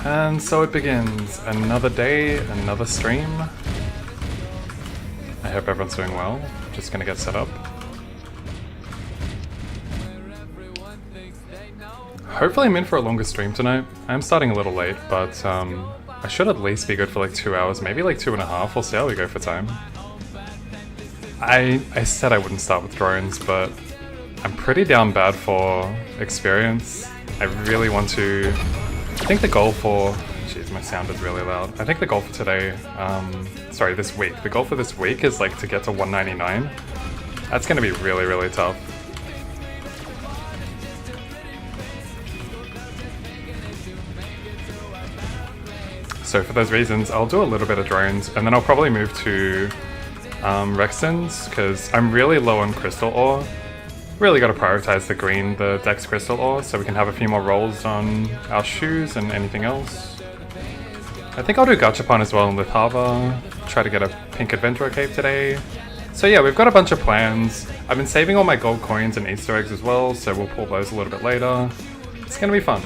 And so it begins. Another day, another stream. I hope everyone's doing well. Just gonna get set up. Hopefully I'm in for a longer stream tonight. I'm starting a little late, but I should at least be good for like 2 hours, maybe like 2.5. We'll see how we go for time. I said I wouldn't start with drones, but I'm pretty down bad for experience. I really want to... I think the goal for... Jeez, my sound is really loud. I think the goal for today... sorry, this week. The goal for this week is like to get to 199. That's going to be really, really tough. So for those reasons, I'll do a little bit of drones, and then I'll probably move to Rextons, because I'm really low on crystal ore. Really got to prioritize the green, the Dex crystal ore, so we can have a few more rolls on our shoes and anything else. I think I'll do Gachapon as well in Lithava, try to get a pink adventurer cape today. So yeah, we've got a bunch of plans. I've been saving all my gold coins and Easter eggs as well, so we'll pull those a little bit later. It's gonna be fun.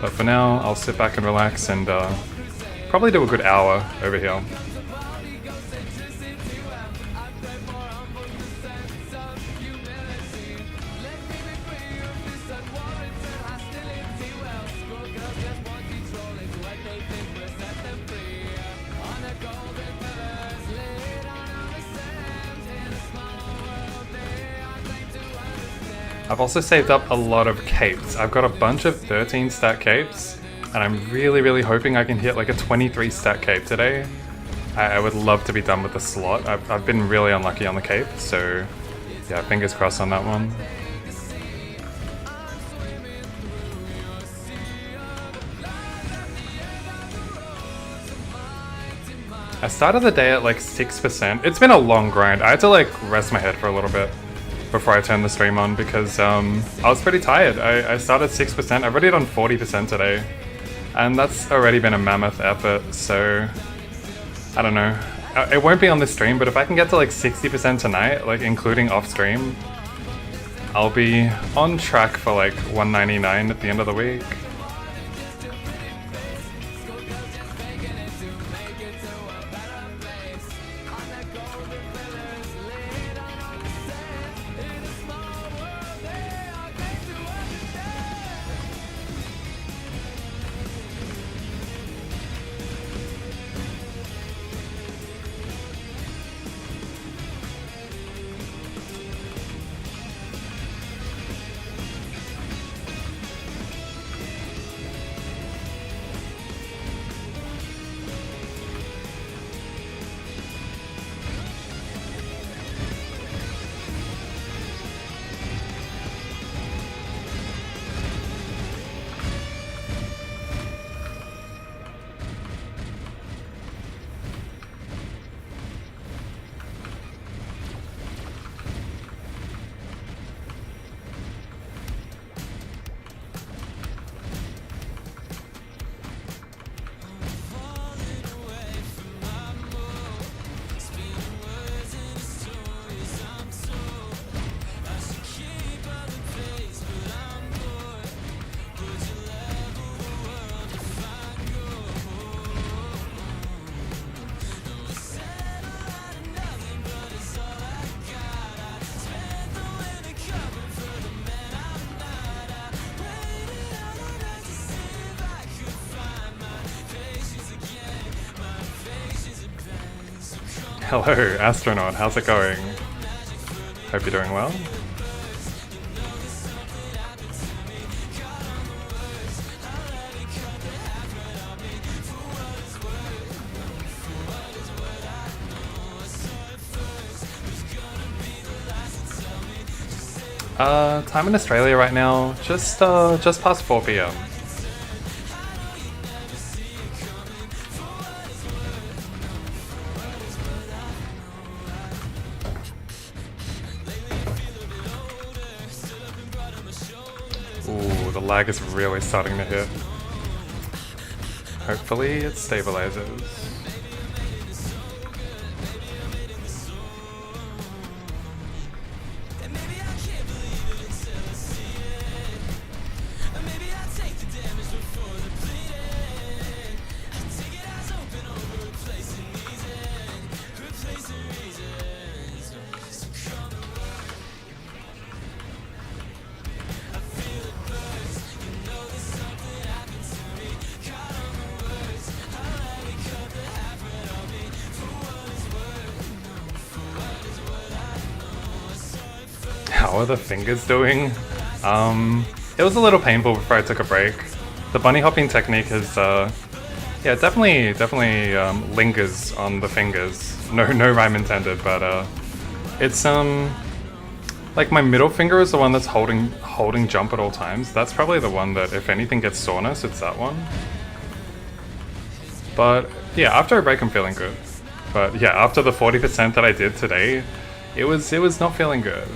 But for now, I'll sit back and relax and probably do a good hour over here. I've also saved up a lot of capes. I've got a bunch of 13 stat capes, and I'm really hoping I can hit like a 23 stat cape today. I would love to be done with the slot. I've been really unlucky on the cape, so yeah, fingers crossed on that one. I started the day at like 6%. It's been a long grind. I had to like rest my head for a little bit before I turned the stream on because I was pretty tired. I started 6%, I've already done 40% today. And that's already been a mammoth effort, so I don't know. It won't be on this stream, but if I can get to like 60% tonight, like including off stream, I'll be on track for like 199 at the end of the week. Hello, astronaut, how's it going? Hope you're doing well. Time in Australia right now, just past 4 PM. Ooh, the lag is really starting to hit. Hopefully it stabilizes. how are the fingers doing? It was a little painful before I took a break. The bunny hopping technique is, yeah, definitely lingers on the fingers. No rhyme intended, but it's like my middle finger is the one that's holding jump at all times. That's probably the one that, if anything gets soreness, it's that one. But yeah, after a break, I'm feeling good. But yeah, after the 40% that I did today, it was not feeling good.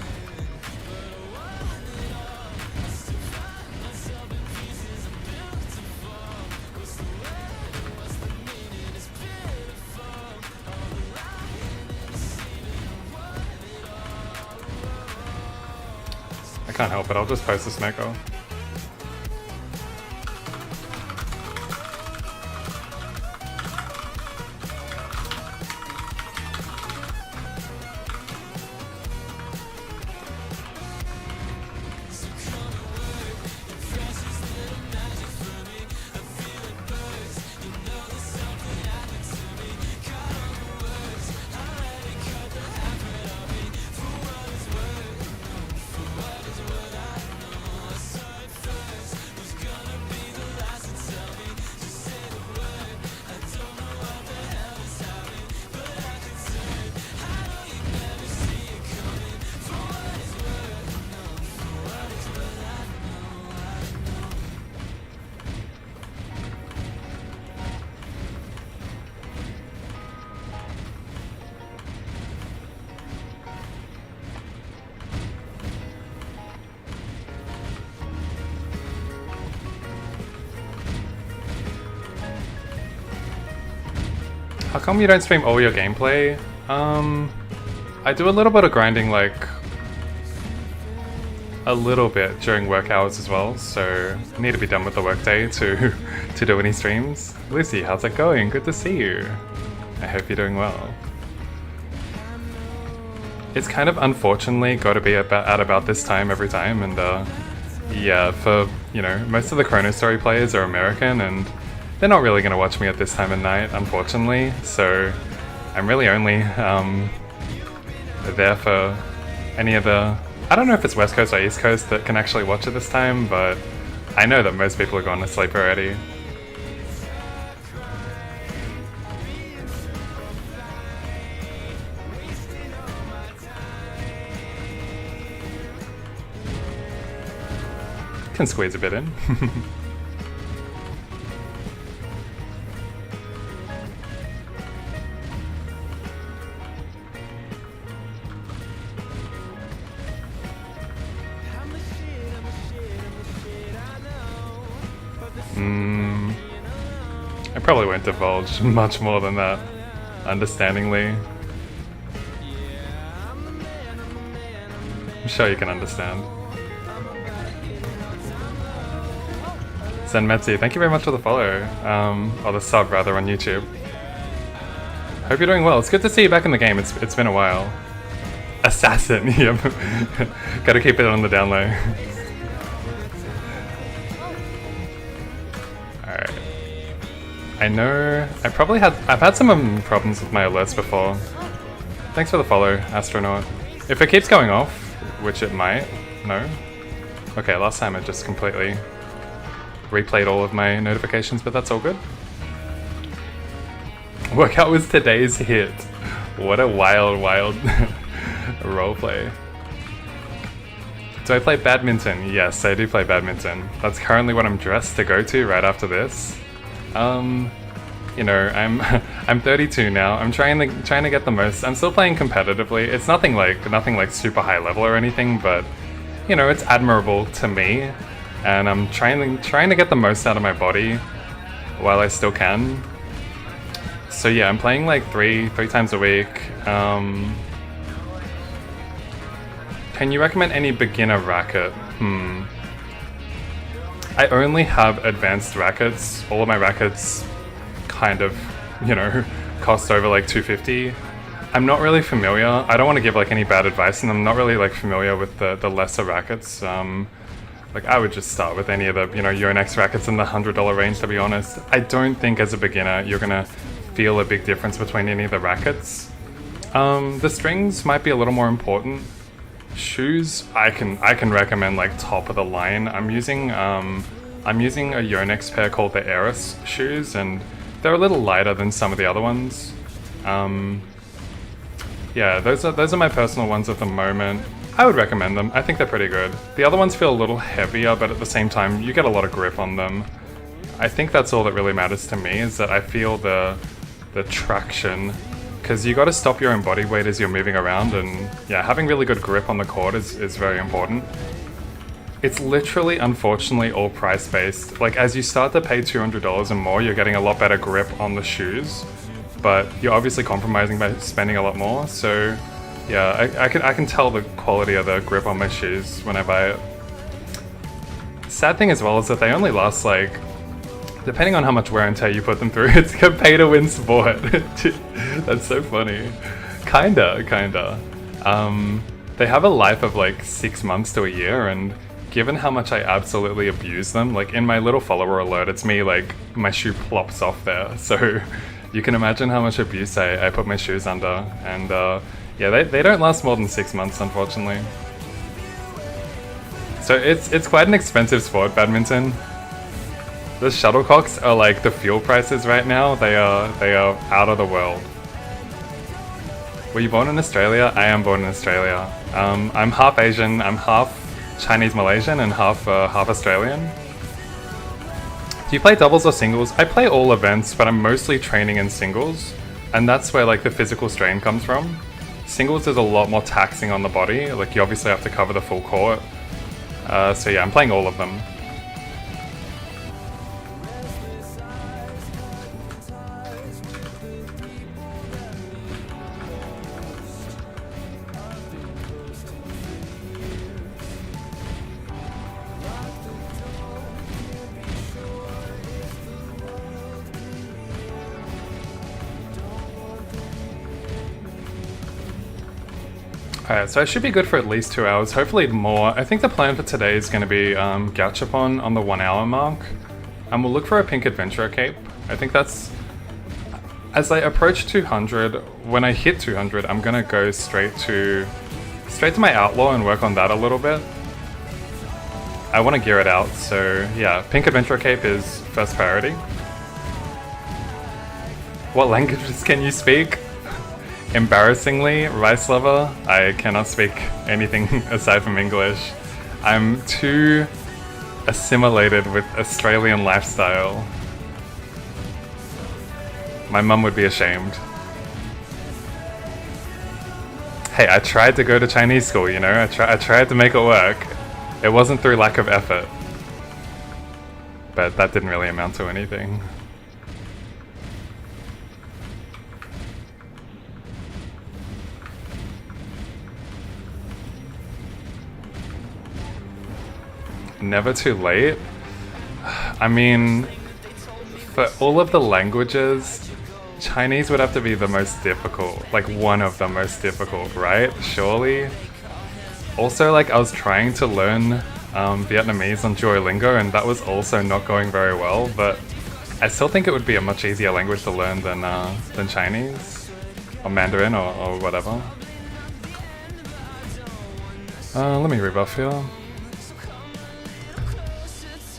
I can't help it, I'll just post this Neko. How come you don't stream all your gameplay? I do a little bit of grinding, like a little bit during work hours as well, so I need to be done with the workday to do any streams. Lucy, how's it going? Good to see you. I hope you're doing well. It's kind of unfortunately got to be at about this time every time, and yeah, for, you know, most of the Chronostory players are American, and they're not really going to watch me at this time of night, unfortunately, so I'm really only there for any of the... I don't know if it's West Coast or East Coast that can actually watch at this time, but I know that most people are going to sleep already. Can squeeze a bit in. I probably won't divulge much more than that, understandingly. I'm sure you can understand. Zenmetsu, thank you very much for the follow, or the sub rather, on YouTube. Hope you're doing well. It's good to see you back in the game. It's been a while. Assassin, yep. Gotta keep it on the down low. Alright. I know I've had some problems with my alerts before. Thanks for the follow, Astronaut. If it keeps going off, which it might, no. Okay, last time it just completely replayed all of my notifications, but that's all good. Workout was today's hit. What a wild roleplay. Do I play badminton? Yes, I do play badminton. That's currently what I'm dressed to go to right after this. You know, I'm 32 now. I'm trying to get the most. I'm still playing competitively. It's nothing like super high level or anything, but you know, it's admirable to me, and I'm trying to get the most out of my body while I still can. So yeah, I'm playing like three times a week. Can you recommend any beginner racket? I only have advanced rackets. All of my rackets kind of, you know, cost over like $250. I'm not really familiar. I don't want to give like any bad advice, and I'm not really like familiar with the lesser rackets. Like I would just start with any of the, you know, Yonex rackets in the $100 range, to be honest. I don't think as a beginner you're gonna feel a big difference between any of the rackets. The strings might be a little more important, Shoes, I can recommend like top of the line. I'm using a Yonex pair called the Eris shoes, and they're a little lighter than some of the other ones. Yeah, those are my personal ones at the moment. I would recommend them. I think they're pretty good. The other ones feel a little heavier, but at the same time, you get a lot of grip on them. I think that's all that really matters to me, is that I feel the traction, because you got to stop your own body weight as you're moving around, and yeah, having really good grip on the court is very important. It's literally, unfortunately, all price-based. Like, as you start to pay $200 and more, you're getting a lot better grip on the shoes, but you're obviously compromising by spending a lot more, so yeah, I can tell the quality of the grip on my shoes when I buy it. Sad thing as well is that they only last, like, depending on how much wear and tear you put them through, it's a pay-to-win sport. That's so funny. Kinda. They have a life of like 6 months to a year, and given how much I absolutely abuse them, like in my little follower alert, it's me, like, my shoe plops off there, so you can imagine how much abuse I put my shoes under, and yeah, they don't last more than 6 months, unfortunately. So it's quite an expensive sport, badminton. The shuttlecocks are like the fuel prices right now. They are out of the world. Were you born in Australia? I am born in Australia. I'm half Asian. I'm half Chinese Malaysian and half Australian. Do you play doubles or singles? I play all events, but I'm mostly training in singles, and that's where like the physical strain comes from. Singles is a lot more taxing on the body. Like, you obviously have to cover the full court. So yeah, I'm playing all of them. Alright, so I should be good for at least 2 hours, hopefully more. I think the plan for today is going to be Gachapon on the 1 hour mark. And we'll look for a pink adventurer cape. I think that's... As I approach 200, when I hit 200, I'm going to go straight to my outlaw and work on that a little bit. I want to gear it out, so yeah, pink adventurer cape is first priority. What languages can you speak? Embarrassingly, rice lover, I cannot speak anything aside from English. I'm too assimilated with Australian lifestyle. My mum would be ashamed. Hey, I tried to go to Chinese school, you know? I tried to make it work. It wasn't through lack of effort. But that didn't really amount to anything. Never too late? I mean, for all of the languages, Chinese would have to be the most difficult, like one of the most difficult, right? Surely? Also, like, I was trying to learn Vietnamese on Duolingo, and that was also not going very well, but I still think it would be a much easier language to learn than Chinese, or Mandarin, or whatever. Let me rebuff here.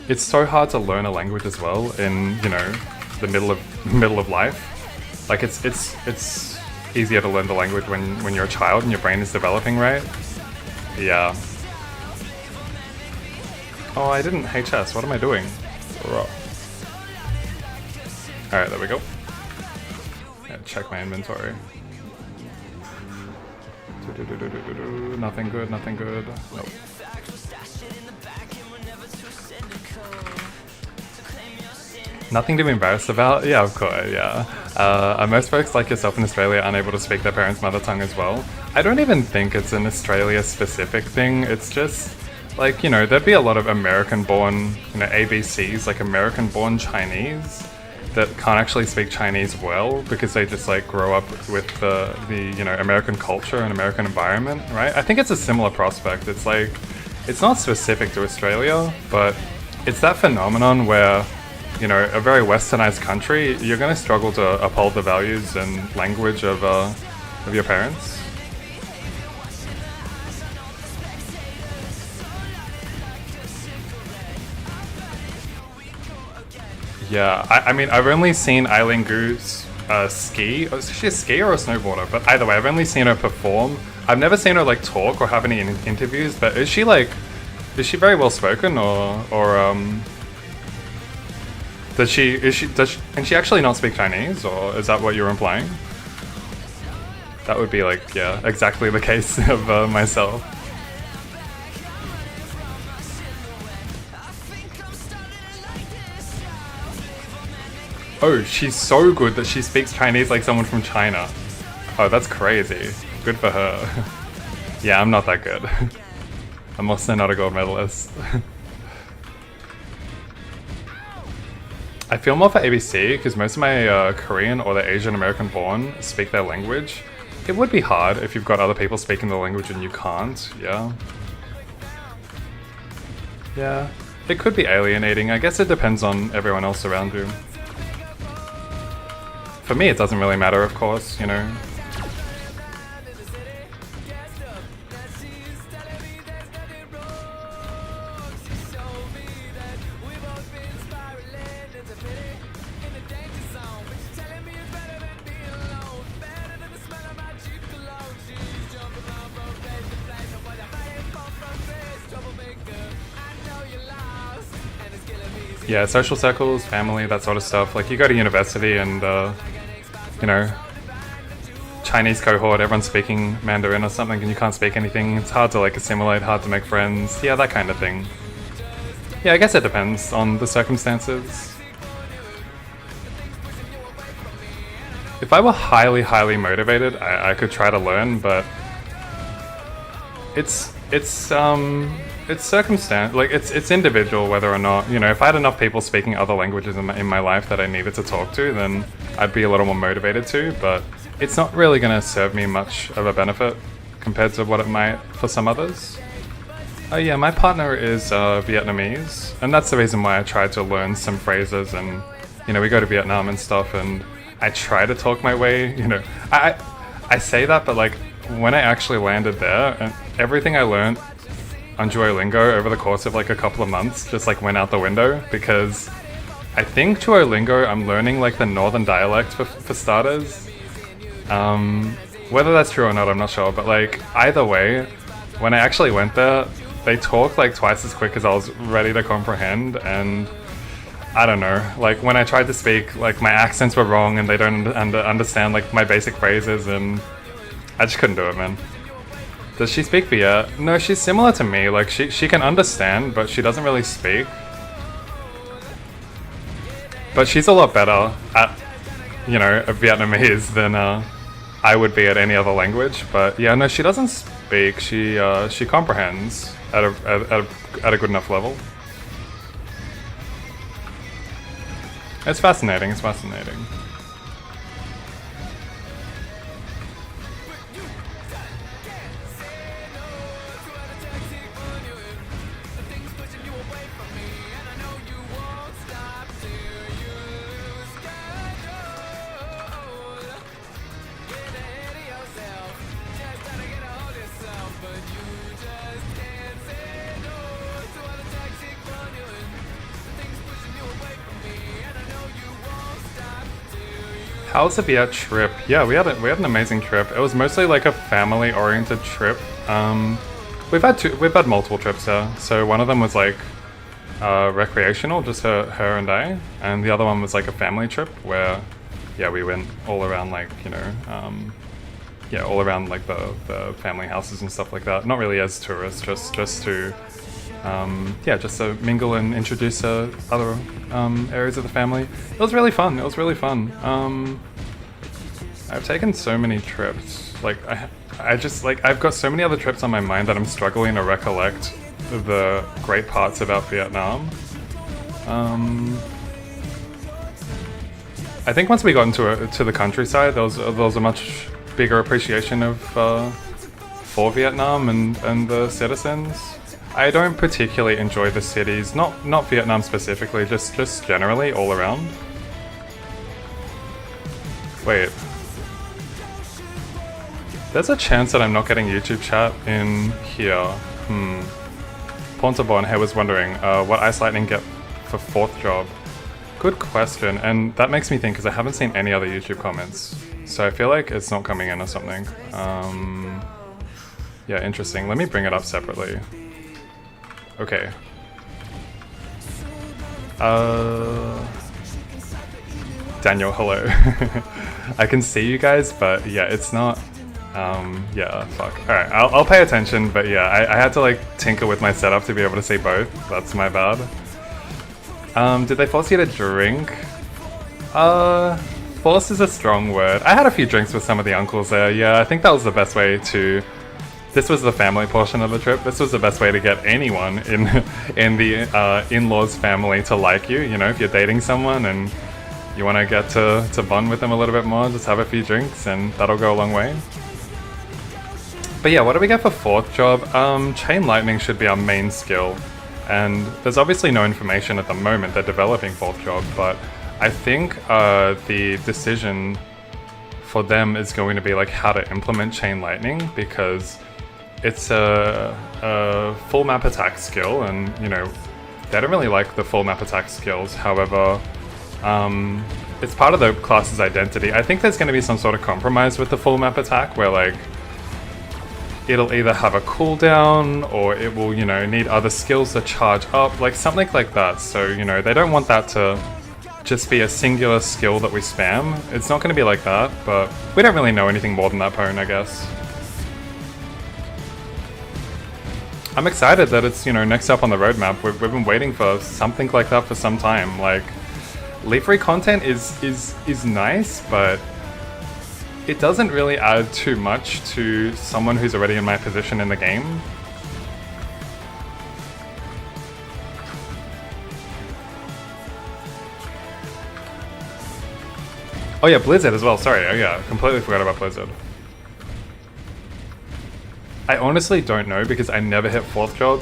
It's so hard to learn a language as well in, you know, the middle of life. Like, it's easier to learn the language when you're a child and your brain is developing, right? Yeah. Oh, I didn't HS. What am I doing? Alright, there we go. Yeah, check my inventory. Nothing good, nothing good. Nope. Nothing to be embarrassed about? Yeah, of course, yeah. Are most folks like yourself in Australia unable to speak their parents' mother tongue as well? I don't even think it's an Australia-specific thing. It's just, like, you know, there'd be a lot of American-born, you know, ABCs, like American-born Chinese, that can't actually speak Chinese well because they just, like, grow up with the you know, American culture and American environment, right? I think it's a similar prospect. It's like, it's not specific to Australia, but it's that phenomenon where, you know, a very westernized country, you're going to struggle to uphold the values and language of your parents. Yeah, I mean, I've only seen Eileen Gu's ski. Is she a skier or a snowboarder? But either way, I've only seen her perform. I've never seen her like talk or have any interviews. But is she very well spoken or does she can she actually not speak Chinese, or is that what you're implying? That would be like, yeah, exactly the case of myself. Oh, she's so good that she speaks Chinese like someone from China. Oh, that's crazy. Good for her. Yeah, I'm not that good. I'm also not a gold medalist. I feel more for ABC because most of my Korean or the Asian American born speak their language. It would be hard if you've got other people speaking the language and you can't, yeah. Yeah, it could be alienating. I guess it depends on everyone else around you. For me, it doesn't really matter, of course, you know. Yeah, social circles, family, that sort of stuff. Like, you go to university and, you know, Chinese cohort, everyone's speaking Mandarin or something and you can't speak anything. It's hard to, like, assimilate, hard to make friends. Yeah, that kind of thing. Yeah, I guess it depends on the circumstances. If I were highly, highly motivated, I could try to learn, but it's circumstance, like it's individual whether or not, you know, if I had enough people speaking other languages in my life that I needed to talk to, then I'd be a little more motivated to, but it's not really going to serve me much of a benefit compared to what it might for some others. Yeah, my partner is Vietnamese, and that's the reason why I tried to learn some phrases, and, you know, we go to Vietnam and stuff, and I try to talk my way, you know, I say that, but like, when I actually landed there, and everything I learned on Duolingo over the course of like a couple of months just like went out the window, because I think Duolingo, I'm learning like the northern dialect for starters. Whether that's true or not, I'm not sure, but like either way, when I actually went there, they talk like twice as quick as I was ready to comprehend, and I don't know, like when I tried to speak, like my accents were wrong and they don't understand like my basic phrases, and I just couldn't do it, man. Does she speak Viet? No, she's similar to me. Like, she can understand, but she doesn't really speak. But she's a lot better at, you know, Vietnamese than I would be at any other language. But yeah, no, she doesn't speak. She comprehends at a good enough level. It's fascinating. It's fascinating. How's the Viet trip? Yeah, we had an amazing trip. It was mostly like a family-oriented trip. We've had multiple trips there. So one of them was like recreational, just her and I, and the other one was like a family trip where, yeah, we went all around like, you know, yeah, all around like the family houses and stuff like that. Not really as tourists, just to yeah, just to mingle and introduce other areas of the family. It was really fun. It was really fun. I've taken so many trips. Like I just like I've got so many other trips on my mind that I'm struggling to recollect the great parts about Vietnam. I think once we got to the countryside, there was a much bigger appreciation of for Vietnam and the citizens. I don't particularly enjoy the cities, not Vietnam specifically, just generally all around. Wait. There's a chance that I'm not getting YouTube chat in here. Pontabon here was wondering what Ice Lightning get for 4th job. Good question, and that makes me think because I haven't seen any other YouTube comments. So I feel like it's not coming in or something. Yeah, interesting. Let me bring it up separately. Okay. Daniel, hello. I can see you guys, but yeah, it's not... yeah, fuck. Alright, I'll pay attention, but yeah, I had to like tinker with my setup to be able to see both. That's my bad. Did they force you to drink? Force is a strong word. I had a few drinks with some of the uncles there. Yeah, I think that was the best way to... This was the family portion of the trip. This was the best way to get anyone in the in-laws family to like you. You know, if you're dating someone and you want to get to bond with them a little bit more, just have a few drinks and that'll go a long way. But yeah, what do we get for fourth job? Chain lightning should be our main skill. And there's obviously no information at the moment. They're developing fourth job, but I think the decision for them is going to be like how to implement chain lightning, because it's a full map attack skill, and you know, they don't really like the full map attack skills. However, it's part of the class's identity. I think there's going to be some sort of compromise with the full map attack where like it'll either have a cooldown or it will, you know, need other skills to charge up, like something like that. So, you know, they don't want that to just be a singular skill that we spam. It's not going to be like that, but we don't really know anything more than that, Pone, I guess. I'm excited that it's, you know, next up on the roadmap. We've been waiting for something like that for some time. Like, leaf-free content is nice, but it doesn't really add too much to someone who's already in my position in the game. Oh yeah, Blizzard as well, sorry. Oh yeah, completely forgot about Blizzard. I honestly don't know because I never hit fourth job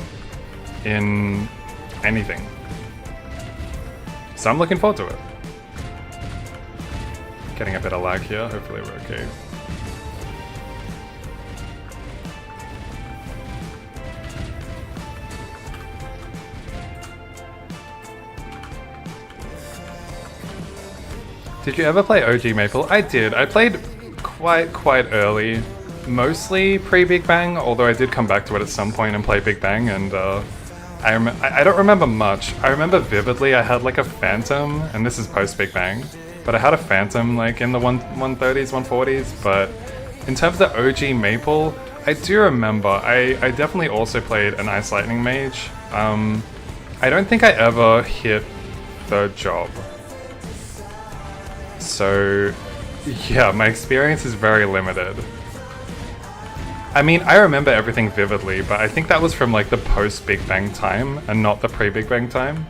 in anything. So I'm looking forward to it. Getting a bit of lag here, hopefully we're okay. Did you ever play OG Maple? I did. I played quite early. Mostly pre-Big Bang, although I did come back to it at some point and play Big Bang, and I don't remember much. I remember vividly I had like a Phantom, and this is post-Big Bang, but I had a Phantom like in the 130s, 140s, but in terms of OG Maple, I do remember, I definitely also played an Ice Lightning Mage. I don't think I ever hit third job. So yeah, my experience is very limited. I mean, I remember everything vividly, but I think that was from like the post-Big Bang time and not the pre-Big Bang time.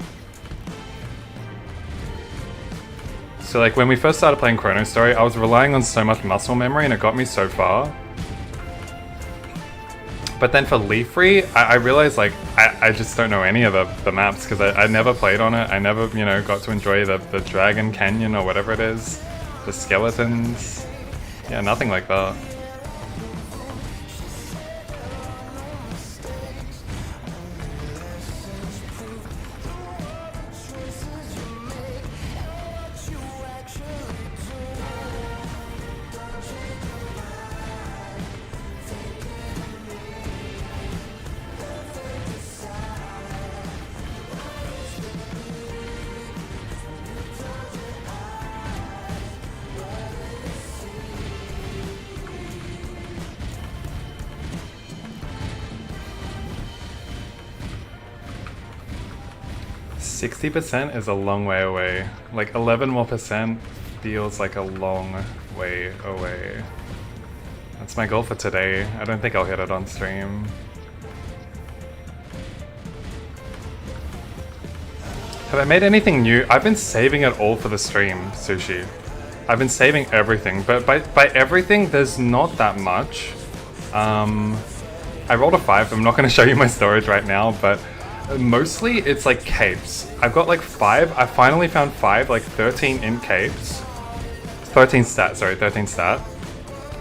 So like when we first started playing Chronostory, I was relying on so much muscle memory and it got me so far. But then for Leaf-Free, I realized like I just don't know any of the maps because I never played on it. I never, you know, got to enjoy the Dragon Canyon or whatever it is. The skeletons. Yeah, nothing like that. %60 is a long way away. Like 11 more percent feels like a long way away. That's my goal for today. I don't think I'll hit it on stream. Have I made anything new? I've been saving it all for the stream, Sushi. I've been saving everything, but by everything, there's not that much. I rolled a 5. I'm not going to show you my storage right now, but mostly it's like capes. I've got like 5. I finally found 5, like 13 in capes. 13 stat, sorry, 13 stat.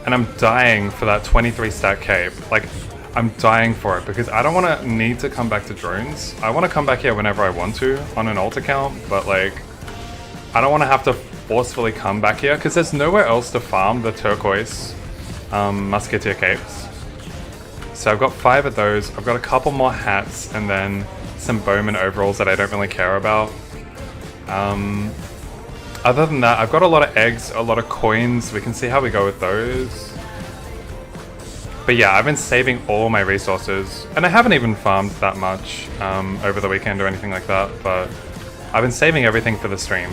And I'm dying for that 23 stat cape. Like, I'm dying for it because I don't want to need to come back to drones. I want to come back here whenever I want to on an alt account, but like, I don't want to have to forcefully come back here because there's nowhere else to farm the turquoise musketeer capes. So I've got 5 of those. I've got a couple more hats and then some bowman overalls that I don't really care about. Other than that, I've got a lot of eggs, a lot of coins. We can see how we go with those. But yeah, I've been saving all my resources, and I haven't even farmed that much over the weekend or anything like that, but I've been saving everything for the stream.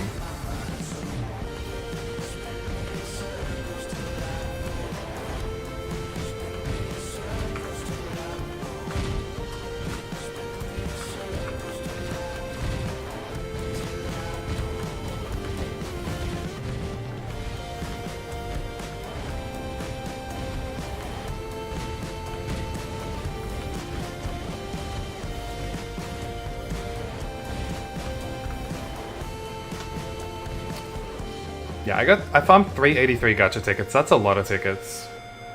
Yeah, I farmed 383 gacha tickets. That's a lot of tickets.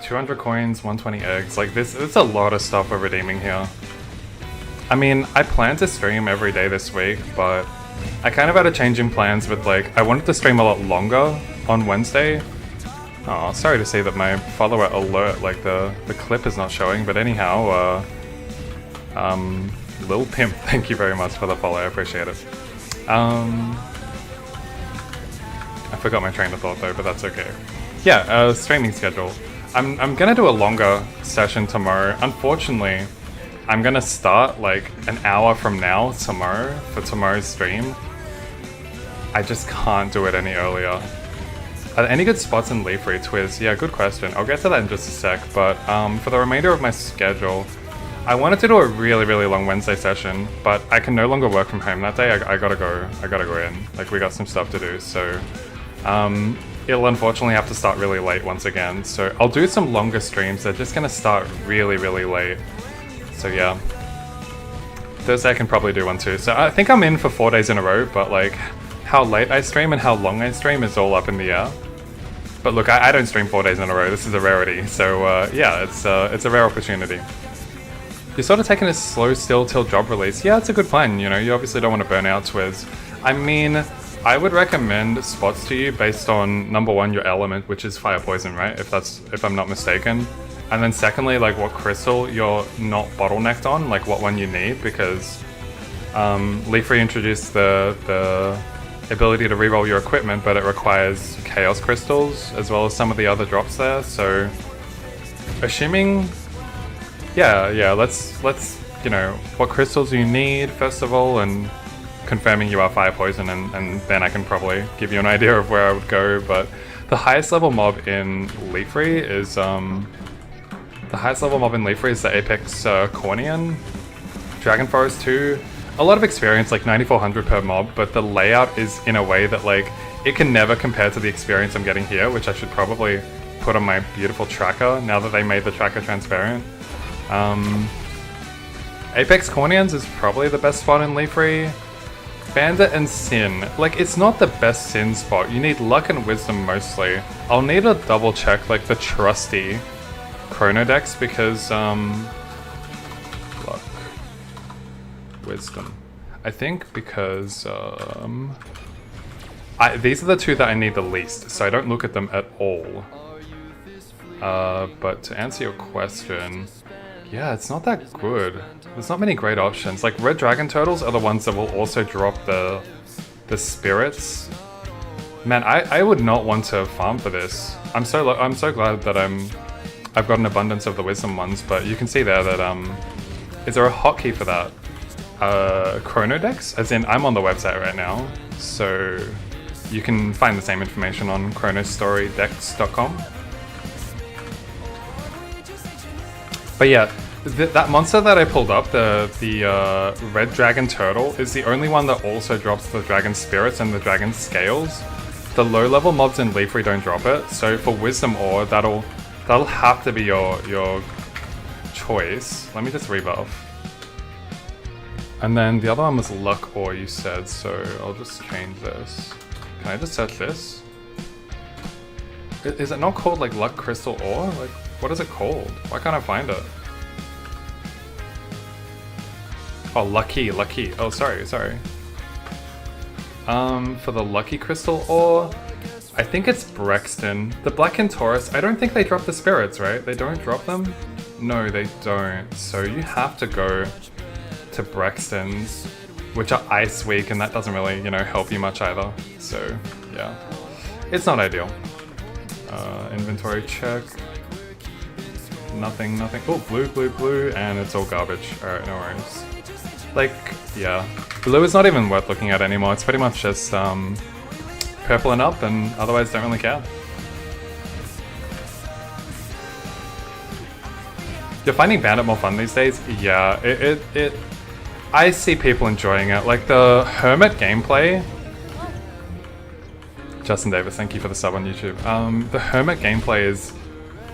200 coins, 120 eggs. Like this, it's a lot of stuff we're redeeming here. I mean, I plan to stream every day this week, but I kind of had a change in plans with like, I wanted to stream a lot longer on Wednesday. Oh, sorry to say that my follower alert, like the clip is not showing, but anyhow, Lil Pimp, thank you very much for the follow, I appreciate it. I forgot my train of thought though, but that's okay. Yeah, streaming schedule. I'm gonna do a longer session tomorrow. Unfortunately, I'm gonna start like an hour from now tomorrow for tomorrow's stream. I just can't do it any earlier. Are there any good spots in Leaf Free Twiz? Yeah, good question. I'll get to that in just a sec, but for the remainder of my schedule, I wanted to do a really, really long Wednesday session, but I can no longer work from home that day. I gotta go in. Like, we got some stuff to do, so it'll unfortunately have to start really late once again. So I'll do some longer streams. They're just gonna start really, really late. So yeah. Thursday I can probably do one too. So I think I'm in for 4 days in a row, but like how late I stream and how long I stream is all up in the air. But look, I don't stream 4 days in a row. This is a rarity. So yeah, it's a rare opportunity. You're sort of taking it slow still till job release. Yeah, it's a good plan. You know, you obviously don't want to burn out, Twiz. I mean, I would recommend spots to you based on number 1, your element, which is fire poison, right? If I'm not mistaken. And then secondly, like what crystal you're not bottlenecked on, like what one you need, because Leaf Free introduced the ability to reroll your equipment, but it requires chaos crystals as well as some of the other drops there. So assuming, yeah, let's you know what crystals you need first of all, and confirming you are fire poison, and then I can probably give you an idea of where I would go. But the highest level mob in Leaf Free is the Apex Cornean. Dragon Forest 2, a lot of experience, like 9400 per mob, but the layout is in a way that like it can never compare to the experience I'm getting here, which I should probably put on my beautiful tracker now that they made the tracker transparent. Apex Corneans is probably the best spot in Leaf Free. Bandit and Sin. Like, it's not the best Sin spot. You need luck and wisdom mostly. I'll need to double check, like, the trusty Chrono decks because, luck. Wisdom. I think because, these are the 2 that I need the least, so I don't look at them at all. But to answer your question, yeah, it's not that good. There's not many great options. Like, red dragon turtles are the ones that will also drop the spirits. Man, I would not want to farm for this. I'm so glad that I've got an abundance of the wisdom ones, but you can see there that is there a hotkey for that? Chrono decks? As in, I'm on the website right now, so you can find the same information on chronostorydex.com. But yeah, that monster that I pulled up, the red dragon turtle, is the only one that also drops the dragon spirits and the dragon scales. The low level mobs in Leaf Free don't drop it, so for wisdom ore, that'll have to be your choice. Let me just rebuff. And then the other one was luck ore, you said, so I'll just change this. Can I just search this? Is it not called like luck crystal ore? Like, what is it called? Why can't I find it? Oh, lucky. Oh, sorry. For the Lucky Crystal ore, I think it's Brexton. The Black Taurus, I don't think they drop the spirits, right? They don't drop them? No, they don't. So you have to go to Brexton's, which are ice weak, and that doesn't really, you know, help you much either. So, yeah. It's not ideal. Inventory check. Nothing. Oh, blue, and it's all garbage. Alright, no worries. Like, yeah. Blue is not even worth looking at anymore. It's pretty much just, purple and up, and otherwise don't really care. You're finding Bandit more fun these days? Yeah, I see people enjoying it. Like the Hermit gameplay. Justin Davis, thank you for the sub on YouTube. The Hermit gameplay is...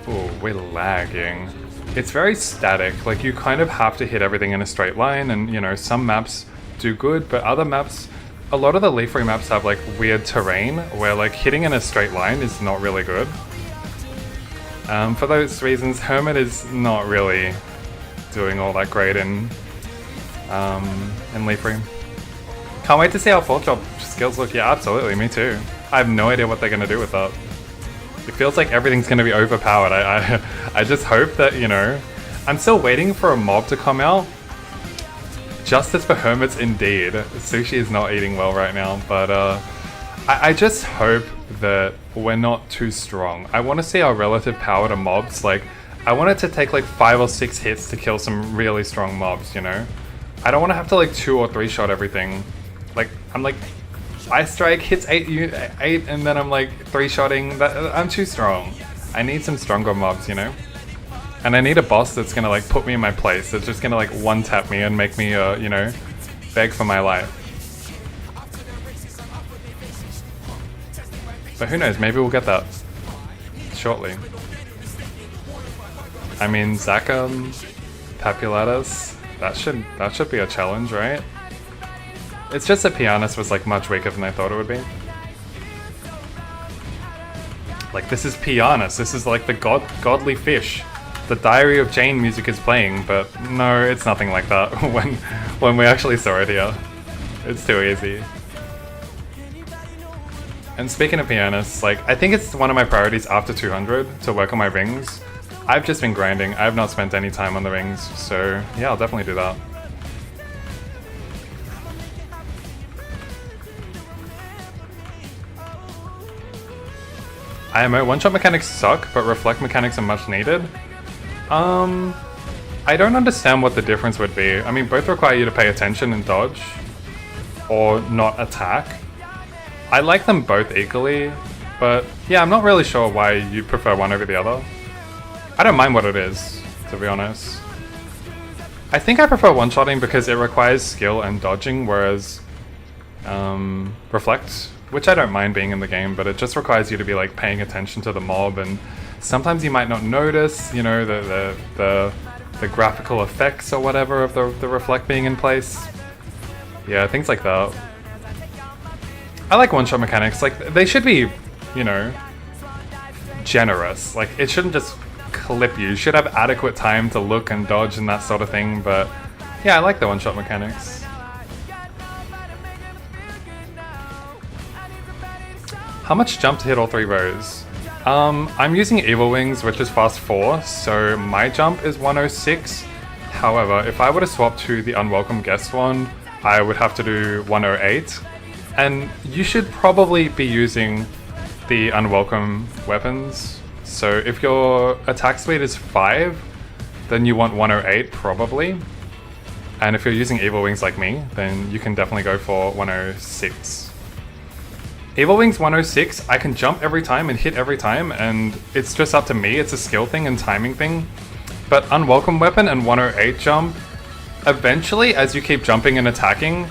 Oh, we're lagging. It's very static. Like you kind of have to hit everything in a straight line, and you know, some maps do good, but other maps... A lot of the Leaf Free maps have like weird terrain where like hitting in a straight line is not really good. For those reasons, Hermit is not really doing all that great in Leaf Free. Can't wait to see how 4-drop skills look. Yeah, absolutely, me too. I have no idea what they're gonna do with that. It feels like everything's gonna be overpowered. I just hope that, you know, I'm still waiting for a mob to come out. Justice for Hermits indeed. Sushi is not eating well right now, but I just hope that we're not too strong. I want to see our relative power to mobs. Like, I want it to take like 5 or 6 hits to kill some really strong mobs, you know? I don't want to have to like 2 or 3 shot everything. Like, I'm like, Ice Strike hits 8 and then I'm like 3-shotting. I'm too strong. I need some stronger mobs, you know? And I need a boss that's gonna like put me in my place. That's just gonna like one-tap me and make me, you know, beg for my life. But who knows, maybe we'll get that shortly. I mean, Zakam, Papulatus, that should be a challenge, right? It's just that Pianist was like much weaker than I thought it would be. Like, this is Pianist, this is like the godly fish. The Diary of Jane music is playing, but no, it's nothing like that when we actually saw it here. It's too easy. And speaking of pianists, like, I think it's one of my priorities after 200 to work on my rings. I've just been grinding. I have not spent any time on the rings, so yeah, I'll definitely do that. IMO, one-shot mechanics suck, but reflect mechanics are much needed. I don't understand what the difference would be. I mean, both require you to pay attention and dodge, or not attack. I like them both equally, but yeah, I'm not really sure why you prefer one over the other. I don't mind what it is, to be honest. I think I prefer one-shotting because it requires skill and dodging, whereas Reflect, which I don't mind being in the game, but it just requires you to be like paying attention to the mob, and sometimes you might not notice, you know, the graphical effects or whatever of the Reflect being in place. Yeah, things like that. I like one-shot mechanics. Like, they should be, you know, generous. Like, it shouldn't just clip you. You should have adequate time to look and dodge and that sort of thing, but yeah, I like the one-shot mechanics. How much jump to hit all 3 rows? I'm using Evil Wings, which is fast 4, so my jump is 106. However, if I were to swap to the Unwelcome Guest one, I would have to do 108. And you should probably be using the unwelcome weapons. So if your attack speed is 5, then you want 108 probably. And if you're using Evil Wings like me, then you can definitely go for 106. Evil Wings 106, I can jump every time and hit every time, and it's just up to me. It's a skill thing and timing thing. But Unwelcome Weapon and 108 jump, eventually as you keep jumping and attacking,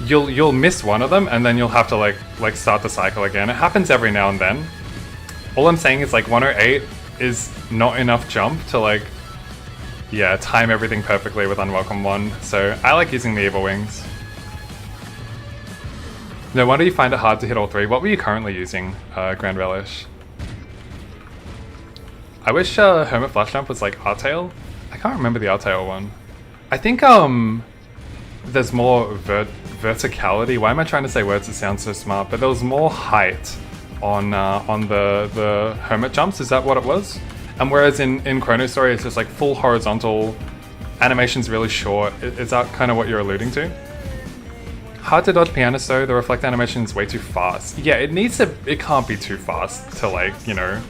you'll miss one of them, and then you'll have to like start the cycle again. It happens every now and then. All I'm saying is like 108 is not enough jump to like, yeah, time everything perfectly with Unwelcome 1. So I like using the Evil Wings. No wonder you find it hard to hit all 3. What were you currently using, Grand Relish? I wish Hermit Flash Jump was like R-Tail. I can't remember the R-Tail one. I think there's more verticality. Why am I trying to say words that sound so smart? But there was more height on the hermit jumps. Is that what it was? And whereas in Chronostory it's just like full horizontal, animation's really short. Is that kind of what you're alluding to? Hard to dodge pianist though. The reflect animation is way too fast. Yeah, it can't be too fast to, like, you know,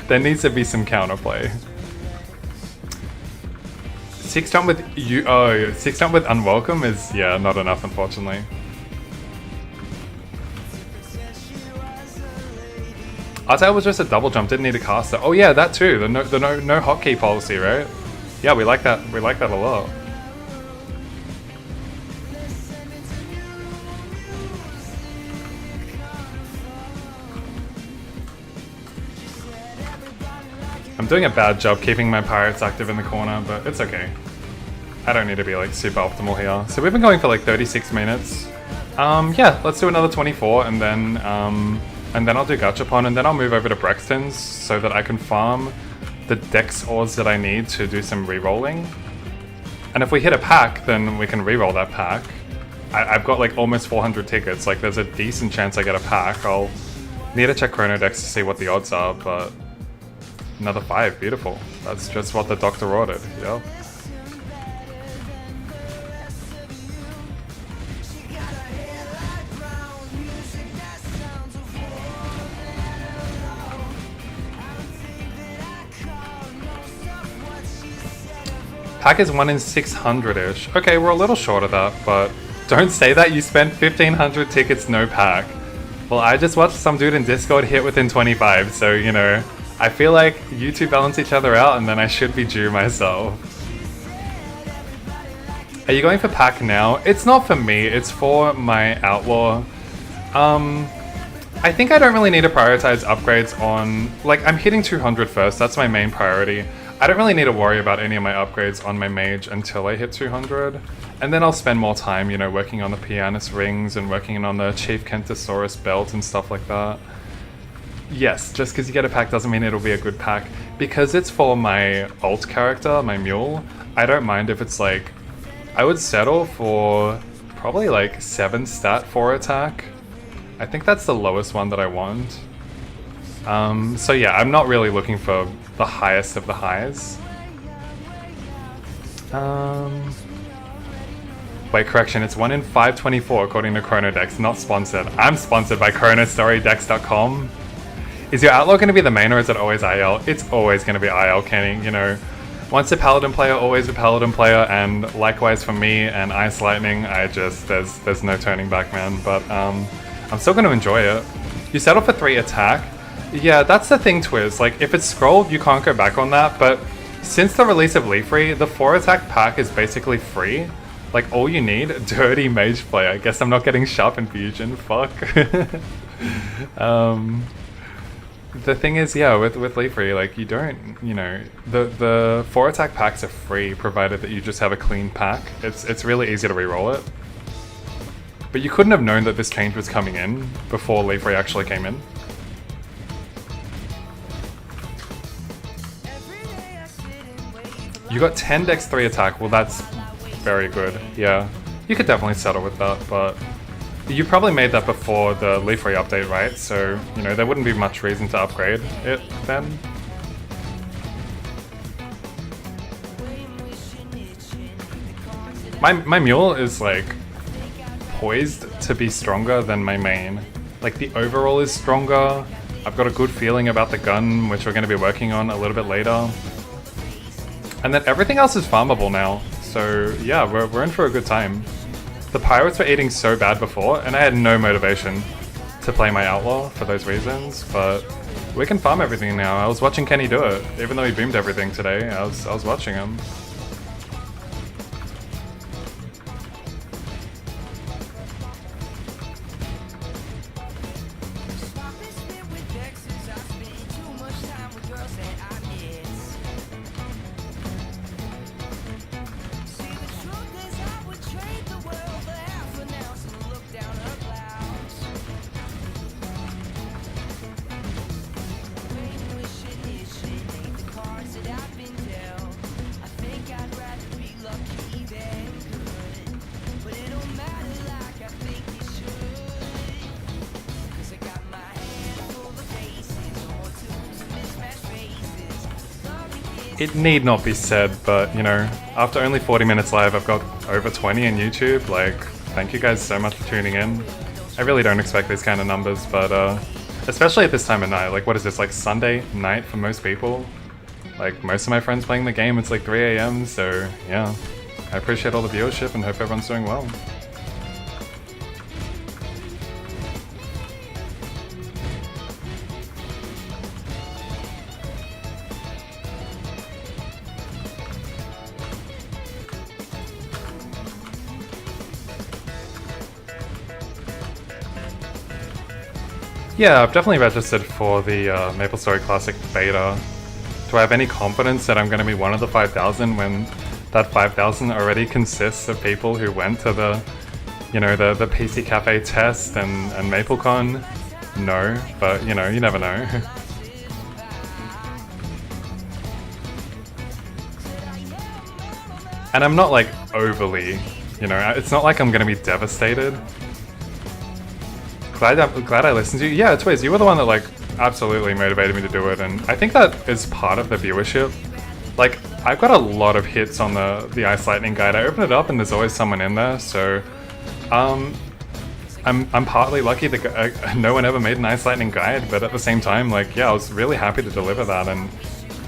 there needs to be some counterplay. Six jump with six jump with unwelcome is, yeah, not enough, unfortunately. Artail was just a double jump, didn't need a caster. Oh yeah, that too. The no hotkey policy, right? Yeah, we like that. We like that a lot. I'm doing a bad job keeping my pirates active in the corner, but it's okay. I don't need to be like super optimal here. So we've been going for like 36 minutes. Yeah, let's do another 24 and then I'll do Gachapon and then I'll move over to Brexton's so that I can farm the dex ores that I need to do some re-rolling. And if we hit a pack, then we can re-roll that pack. I've got like almost 400 tickets, like there's a decent chance I get a pack. I'll need to check Chrono Dex to see what the odds are, but another 5, beautiful. That's just what the doctor ordered, yep. Pack is 1 in 600-ish. Okay, we're a little short of that, but don't say that. You spent 1,500 tickets, no pack. Well, I just watched some dude in Discord hit within 25, so, you know, I feel like you two balance each other out and then I should be due myself. Are you going for pack now? It's not for me, it's for my outlaw. I think I don't really need to prioritize upgrades on... Like, I'm hitting 200 first, that's my main priority. I don't really need to worry about any of my upgrades on my mage until I hit 200. And then I'll spend more time, you know, working on the pianist rings and working on the Chief Kentosaurus belt and stuff like that. Yes, just because you get a pack doesn't mean it'll be a good pack. Because it's for my alt character, my mule, I don't mind if it's like... I would settle for probably like 7 stat 4 attack. I think that's the lowest one that I want. So yeah, I'm not really looking for the highest of the highs. Wait, correction, it's 1 in 524 according to Chronodex, not sponsored. I'm sponsored by ChronostoryDex.com. Is your outlaw going to be the main or is it always IL? It's always going to be IL, Kenny, you know. Once a paladin player, always a paladin player, and likewise for me and Ice Lightning, there's no turning back, man. But I'm still going to enjoy it. You settle for 3 attack. Yeah, that's the thing, Twiz. Like, if it's scrolled, you can't go back on that, but since the release of Leafree, the 4 attack pack is basically free. Like, all you need, dirty mage player. I guess I'm not getting Sharp Infusion, fuck. The thing is, yeah, with Leafree, like, you don't, you know, the 4 attack packs are free, provided that you just have a clean pack. It's really easy to reroll it. But you couldn't have known that this change was coming in before Leafree actually came in. You got 10 dex 3 attack, well that's very good, yeah. You could definitely settle with that, but you probably made that before the Leafree update, right? So, you know, there wouldn't be much reason to upgrade it then. My mule is like poised to be stronger than my main. Like the overall is stronger. I've got a good feeling about the gun, which we're going to be working on a little bit later. And then everything else is farmable now, so yeah, we're in for a good time. The pirates were eating so bad before, and I had no motivation to play my outlaw for those reasons, but we can farm everything now. I was watching Kenny do it, even though he boomed everything today, I was watching him. it need not be said, but you know, after only 40 minutes live, I've got over 20 on YouTube. Like, thank you guys so much for tuning in. I really don't expect these kind of numbers, but especially at this time of night. Like, what is this, like Sunday night for most people? Like, most of my friends playing the game, it's like 3 AM, so yeah. I appreciate all the viewership and hope everyone's doing well. Yeah, I've definitely registered for the MapleStory Classic Beta. Do I have any confidence that I'm going to be one of the 5,000 when that 5,000 already consists of people who went to the, you know, the PC Cafe test and MapleCon? No, but you know, you never know. And I'm not like overly, you know, it's not like I'm going to be devastated. Glad I listened to you. Yeah, Twiz, you were the one that like absolutely motivated me to do it, and I think that is part of the viewership. Like, I've got a lot of hits on the Ice Lightning guide. I open it up and there's always someone in there, so I'm partly lucky that no one ever made an Ice Lightning guide, but at the same time, like, yeah, I was really happy to deliver that, and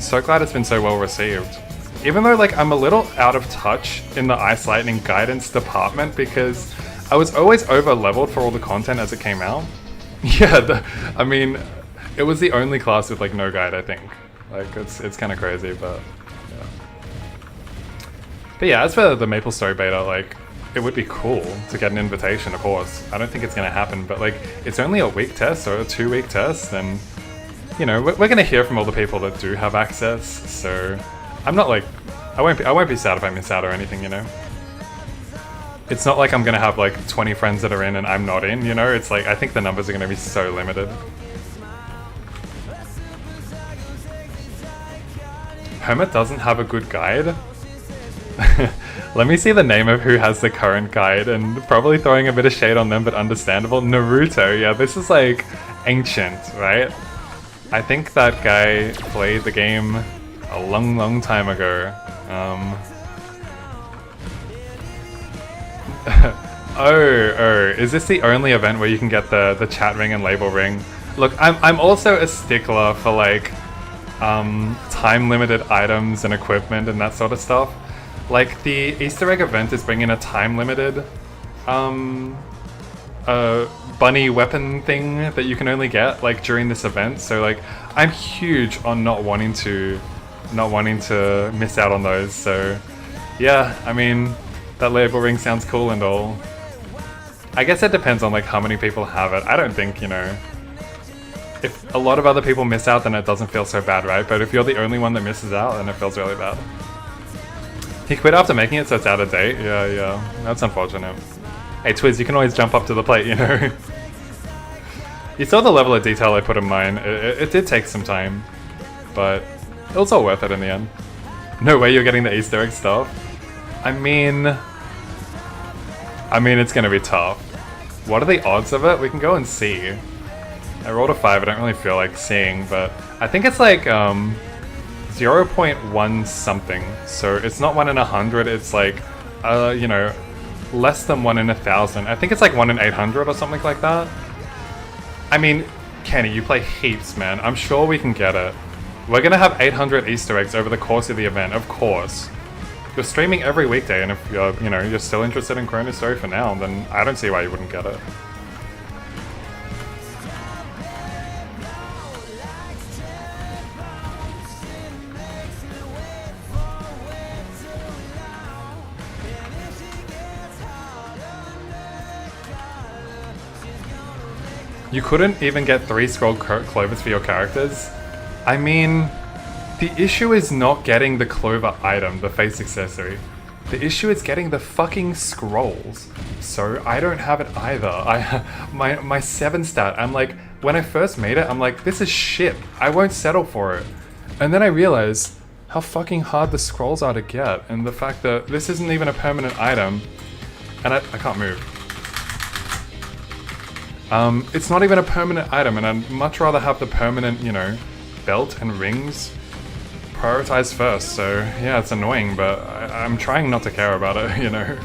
so glad it's been so well received. Even though like I'm a little out of touch in the Ice Lightning guidance department because I was always over-leveled for all the content as it came out. Yeah, I mean, it was the only class with like no guide, I think. Like, it's kind of crazy, but yeah. But yeah, as for the MapleStory beta, like, it would be cool to get an invitation, of course. I don't think it's gonna happen, but like, it's only a week test or a 2-week test, and you know, we're gonna hear from all the people that do have access. So I'm not like, I won't be sad if I miss out or anything, you know. It's not like I'm gonna have like 20 friends that are in and I'm not in, you know? It's like, I think the numbers are gonna be so limited. Hermit doesn't have a good guide? Let me see the name of who has the current guide, and probably throwing a bit of shade on them, but understandable. Naruto, yeah, this is like ancient, right? I think that guy played the game a long time ago. Oh, is this the only event where you can get the chat ring and label ring? Look, I'm also a stickler for like time limited items and equipment and that sort of stuff. Like, the Easter egg event is bringing a time limited bunny weapon thing that you can only get like during this event. So like, I'm huge on not wanting to miss out on those. So yeah, I mean, that label ring sounds cool and all. I guess it depends on like how many people have it. I don't think, you know, if a lot of other people miss out, then it doesn't feel so bad, right? But if you're the only one that misses out, then it feels really bad. He quit after making it, so it's out of date. Yeah, that's unfortunate. Hey Twiz, you can always jump up to the plate, you know. You saw the level of detail I put in mine. It did take some time, but it was all worth it in the end. No way you're getting the Easter egg stuff. I mean, it's gonna be tough. What are the odds of it? We can go and see. I rolled a 5, I don't really feel like seeing, but I think it's like 0.1 something. So it's not 1 in 100, it's like, you know, less than 1 in 1,000. I think it's like 1 in 800 or something like that. I mean, Kenny, you play heaps, man. I'm sure we can get it. We're gonna have 800 Easter eggs over the course of the event, of course. You're streaming every weekday, and if you're, you know, you're still interested in Chronostory for now, then I don't see why you wouldn't get it. You couldn't even get 3 scrolled clovers for your characters? I mean, the issue is not getting the clover item, the face accessory. The issue is getting the fucking scrolls. So I don't have it either. My 7 stat, I'm like, when I first made it, I'm like, this is shit. I won't settle for it. And then I realized how fucking hard the scrolls are to get, and the fact that this isn't even a permanent item, and I can't move. It's not even a permanent item, and I'd much rather have the permanent, you know, belt and rings prioritized first, so yeah, it's annoying, but I'm trying not to care about it, you know?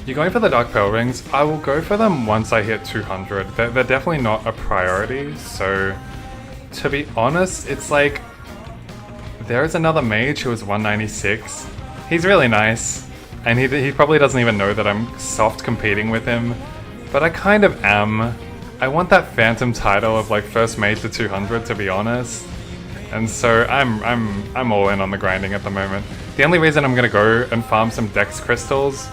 You're going for the Dark Pearl Rings? I will go for them once I hit 200. They're definitely not a priority, so to be honest, it's like there is another mage who is 196. He's really nice, and he probably doesn't even know that I'm soft competing with him, but I kind of am. I want that phantom title of like first mage to 200, to be honest, and so I'm all in on the grinding at the moment. The only reason I'm gonna go and farm some Dex crystals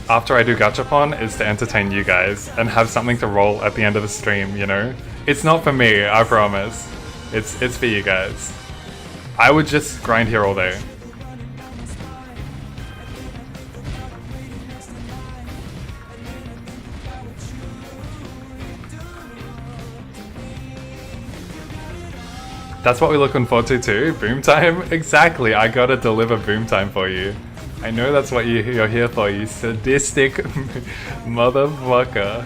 after I do Gachapon is to entertain you guys and have something to roll at the end of the stream, you know? It's not for me, I promise. It's for you guys. I would just grind here all day. That's what we're looking forward to too, boom time? Exactly, I gotta deliver boom time for you. I know that's what you're here for, you sadistic motherfucker.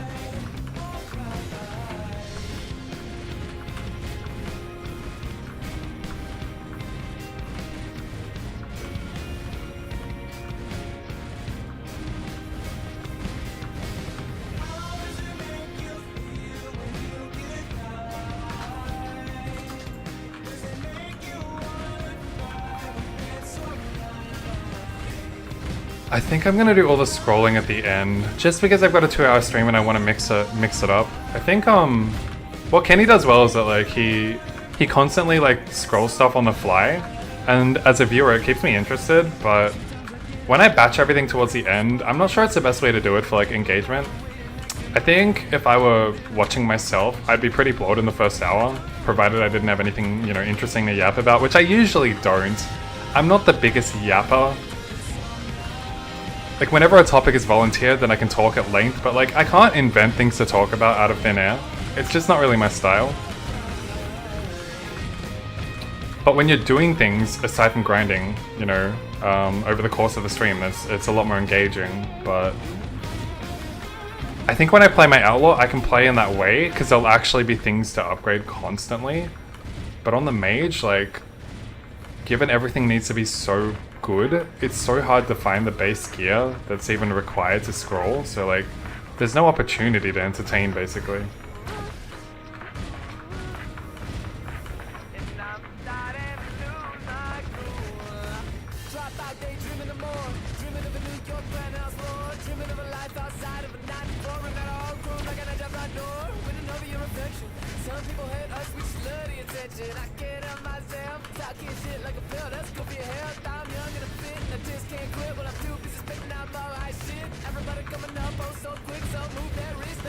I think I'm gonna do all the scrolling at the end, just because I've got a 2-hour stream and I want to mix it up. I think what Kenny does well is that like he constantly like scrolls stuff on the fly, and as a viewer it keeps me interested. But when I batch everything towards the end, I'm not sure it's the best way to do it for like engagement. I think if I were watching myself, I'd be pretty bored in the first hour, provided I didn't have anything, you know, interesting to yap about, which I usually don't. I'm not the biggest yapper. Like, whenever a topic is volunteered, then I can talk at length, but like, I can't invent things to talk about out of thin air. It's just not really my style. But when you're doing things, aside from grinding, you know, over the course of the stream, it's a lot more engaging, but I think when I play my Outlaw, I can play in that way, because there'll actually be things to upgrade constantly. But on the Mage, like, given everything needs to be so good, it's so hard to find the base gear that's even required to scroll, so like, there's no opportunity to entertain, basically.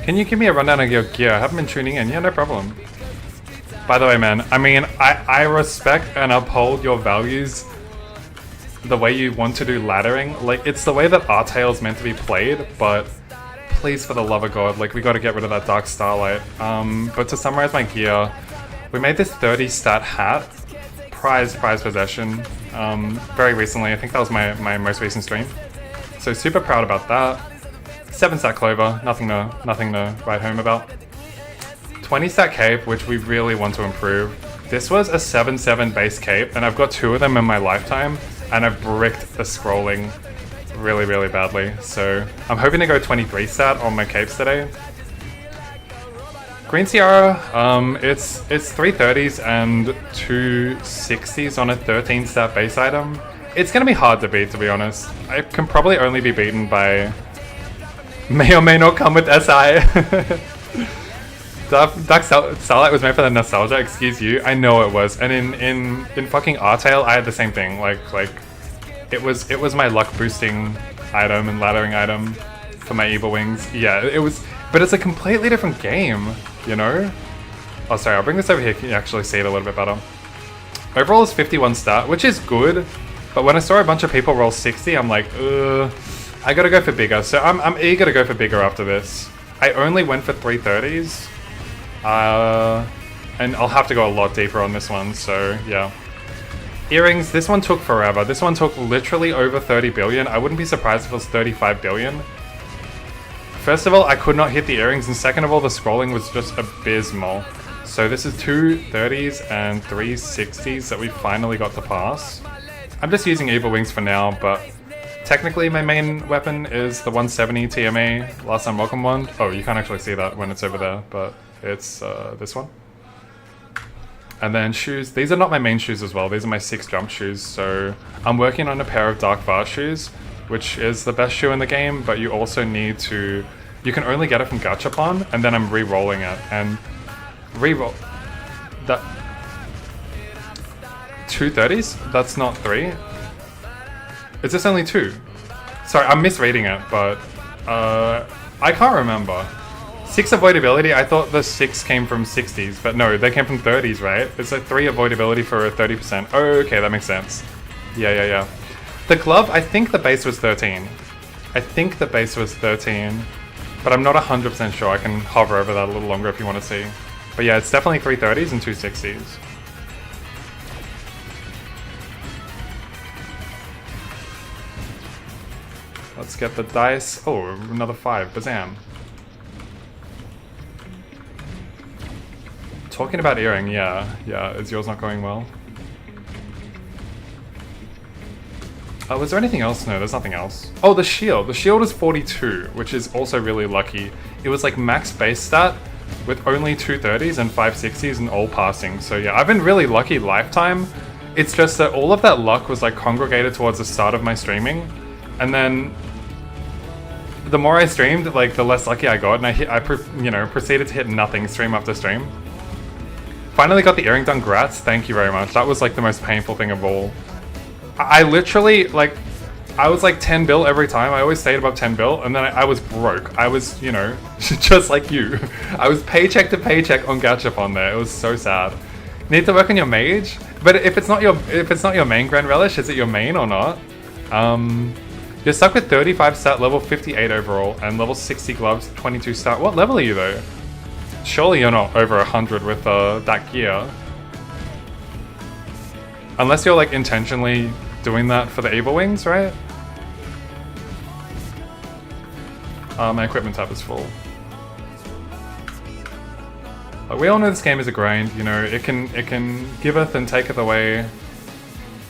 Can you give me a rundown of your gear? I haven't been tuning in. Yeah, no problem. By the way, man, I mean, I respect and uphold your values, the way you want to do laddering. Like, it's the way that R-Tail is meant to be played, but please, for the love of God, like, we gotta get rid of that Dark Starlight. But to summarize my gear, we made this 30 stat hat, prize possession, very recently. I think that was my most recent stream. So super proud about that. 7 stat clover, nothing to write home about. 20 stat cape, which we really want to improve. This was a 7/7 base cape, and I've got 2 of them in my lifetime, and I've bricked the scrolling really, really badly. So I'm hoping to go 23 stat on my capes today. Green Sierra, it's 330s and 260s on a 13 stat base item. It's gonna be hard to beat, to be honest. I can probably only be beaten by may or may not come with SI. Dark Starlight was made for the nostalgia, excuse you. I know it was. And in fucking R-Tail, I had the same thing. Like it was my luck boosting item and laddering item for my Evil Wings. Yeah, it was, but it's a completely different game, you know? Oh, sorry, I'll bring this over here. Can you actually see it a little bit better? Overall is 51 stat, which is good. But when I saw a bunch of people roll 60, I'm like, I gotta go for bigger. So I'm eager to go for bigger after this. I only went for 330s. And I'll have to go a lot deeper on this one, so yeah. Earrings, this one took forever. This one took literally over 30 billion. I wouldn't be surprised if it was 35 billion. First of all, I could not hit the earrings, and second of all, the scrolling was just abysmal. So this is 2 30s and 3 60s that we finally got to pass. I'm just using Evil Wings for now, but technically my main weapon is the 170 TMA Last Time Welcome Wand. Oh, you can't actually see that when it's over there, but it's this one. And then shoes, these are not my main shoes as well, these are my 6 jump shoes, so I'm working on a pair of Dark Vase shoes, which is the best shoe in the game, but you also need to, you can only get it from Gachapon, and then I'm re-rolling it, and re-roll, that, 2 30s? That's not 3? Is this only 2? Sorry, I'm misreading it, but, I can't remember. 6 avoidability, I thought the 6 came from 60s, but no, they came from 30s, right? It's like 3 avoidability for a 30%. Oh, okay, that makes sense. Yeah. The glove, I think the base was 13. I think the base was 13, but I'm not 100% sure. I can hover over that a little longer if you want to see. But yeah, it's definitely 3 30s and 2 60s. Let's get the dice. Oh, another 5. Bazam. Talking about earring, yeah. Is yours not going well? Oh, was there anything else? No, there's nothing else. Oh, the shield. The shield is 42, which is also really lucky. It was like max base stat with only 2 30s and 5 60s and all passing. So yeah, I've been really lucky lifetime. It's just that all of that luck was like congregated towards the start of my streaming. And then the more I streamed, like the less lucky I got, and I proceeded to hit nothing stream after stream. Finally got the earring done, grats, thank you very much. That was like the most painful thing of all. I literally, like, I was like 10 bill every time. I always stayed above 10 bill, and then I was broke. I was, just like you. I was paycheck to paycheck on Gachapon there. It was so sad. Need to work on your mage? But if it's not your main Grand Relish, is it your main or not? You're stuck with 35 stat, level 58 overall, and level 60 gloves, 22 stat. What level are you though? Surely you're not over 100 with that gear. Unless you're like intentionally doing that for the Evil Wings, right? My equipment tab is full. Like, we all know this game is a grind, it can giveth and taketh away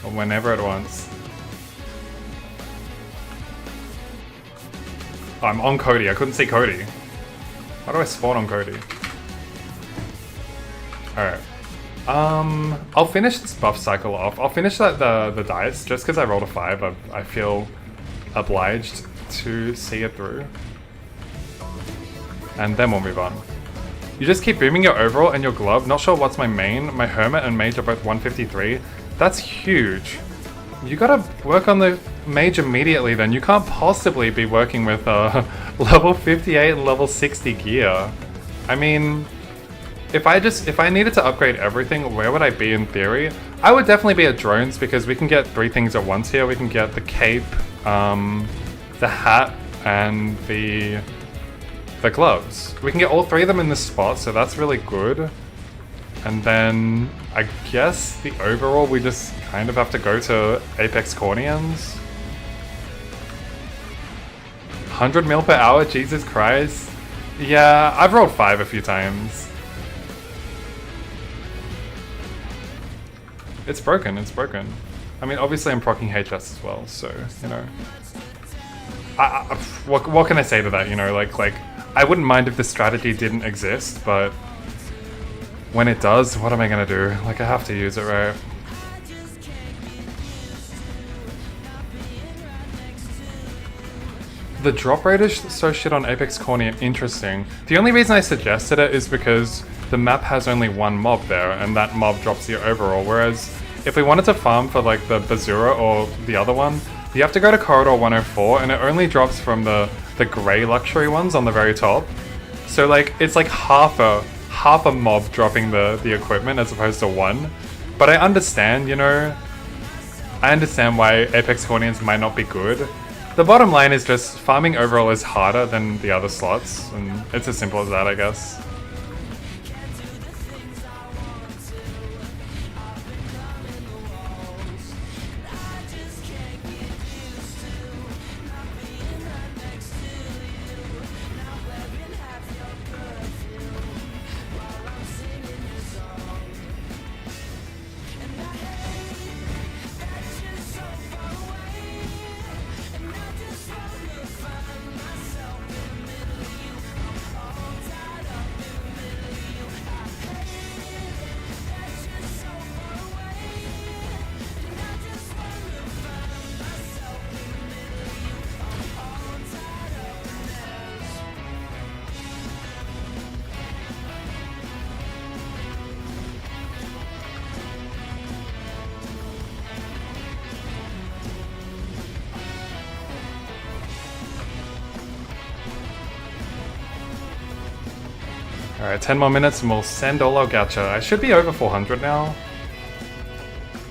whenever it wants. Oh, I'm on Cody, I couldn't see Cody. How do I spawn on Cody? Alright. I'll finish this buff cycle off. I'll finish the dice, just because I rolled a 5. I feel obliged to see it through. And then we'll move on. You just keep booming your overall and your glove. Not sure what's my main. My Hermit and Mage are both 153. That's huge. You gotta work on the Mage immediately then. You can't possibly be working with level 58 and level 60 gear. I mean, if I needed to upgrade everything, where would I be in theory? I would definitely be at drones because we can get 3 things at once here. We can get the cape, the hat, and the gloves. We can get all 3 of them in this spot, so that's really good. And then I guess the overall we just kind of have to go to Apex Cornians. 100 mil per hour, Jesus Christ. Yeah, I've rolled 5 a few times. It's broken, it's broken. I mean, obviously I'm proccing HS as well, so, what can I say to that, like, I wouldn't mind if this strategy didn't exist, but when it does, what am I gonna do? Like, I have to use it, right? The drop rate is so shit on Apex Cornian. Interesting. The only reason I suggested it is because the map has only 1 mob there, and that mob drops your overall, whereas if we wanted to farm for like the Bazura or the other one, you have to go to Corridor 104, and it only drops from the grey luxury ones on the very top. So like, it's like half a mob dropping the equipment as opposed to 1. But I understand, you know, I understand why Apex Cornians might not be good. The bottom line is just farming overall is harder than the other slots, and it's as simple as that, I guess. Alright, 10 more minutes and we'll send all our gacha. I should be over 400 now.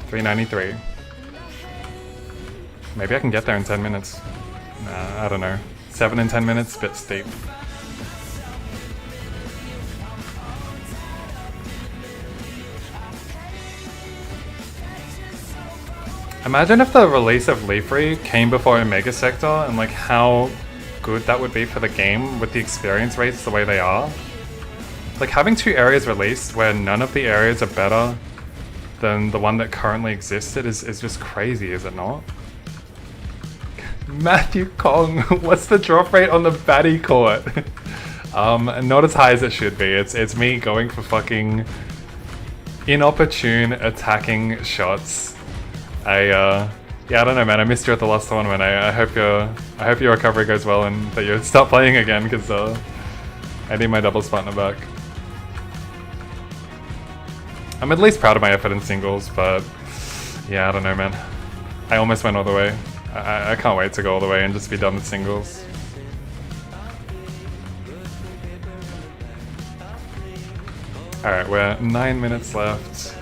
393. Maybe I can get there in 10 minutes. Nah, I don't know. 7 in 10 minutes, bit steep. Imagine if the release of Leafree came before Omega Sector and like how good that would be for the game with the experience rates the way they are. Like having 2 areas released where none of the areas are better than the one that currently existed is just crazy, is it not? Matthew Kong, what's the drop rate on the baddie court? Not as high as it should be. It's me going for fucking inopportune attacking shots. Yeah, I don't know, man. I missed you at the last tournament. I hope your recovery goes well and that you start playing again, because I need my doubles partner back. I'm at least proud of my effort in singles, but yeah, I don't know, man. I almost went all the way. I can't wait to go all the way and just be done with singles. Alright, we're 9 minutes left.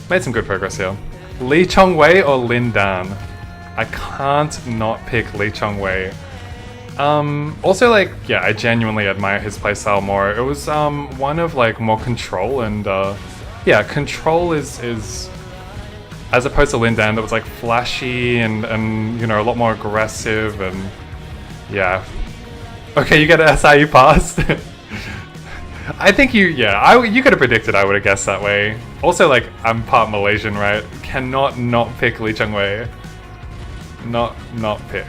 Made some good progress here. Lee Chong-wei or Lin Dan? I can't not pick Lee Chong-wei. Also, like, yeah, I genuinely admire his playstyle more. It was one of like more control, and yeah, control is as opposed to Lin Dan that was like flashy and you know, a lot more aggressive, and yeah. Okay, you get an SI, you passed. I think you could have predicted I would have guessed that way. Also, like, I'm part Malaysian, right? Cannot not pick Lee Chong-wei. Not pick.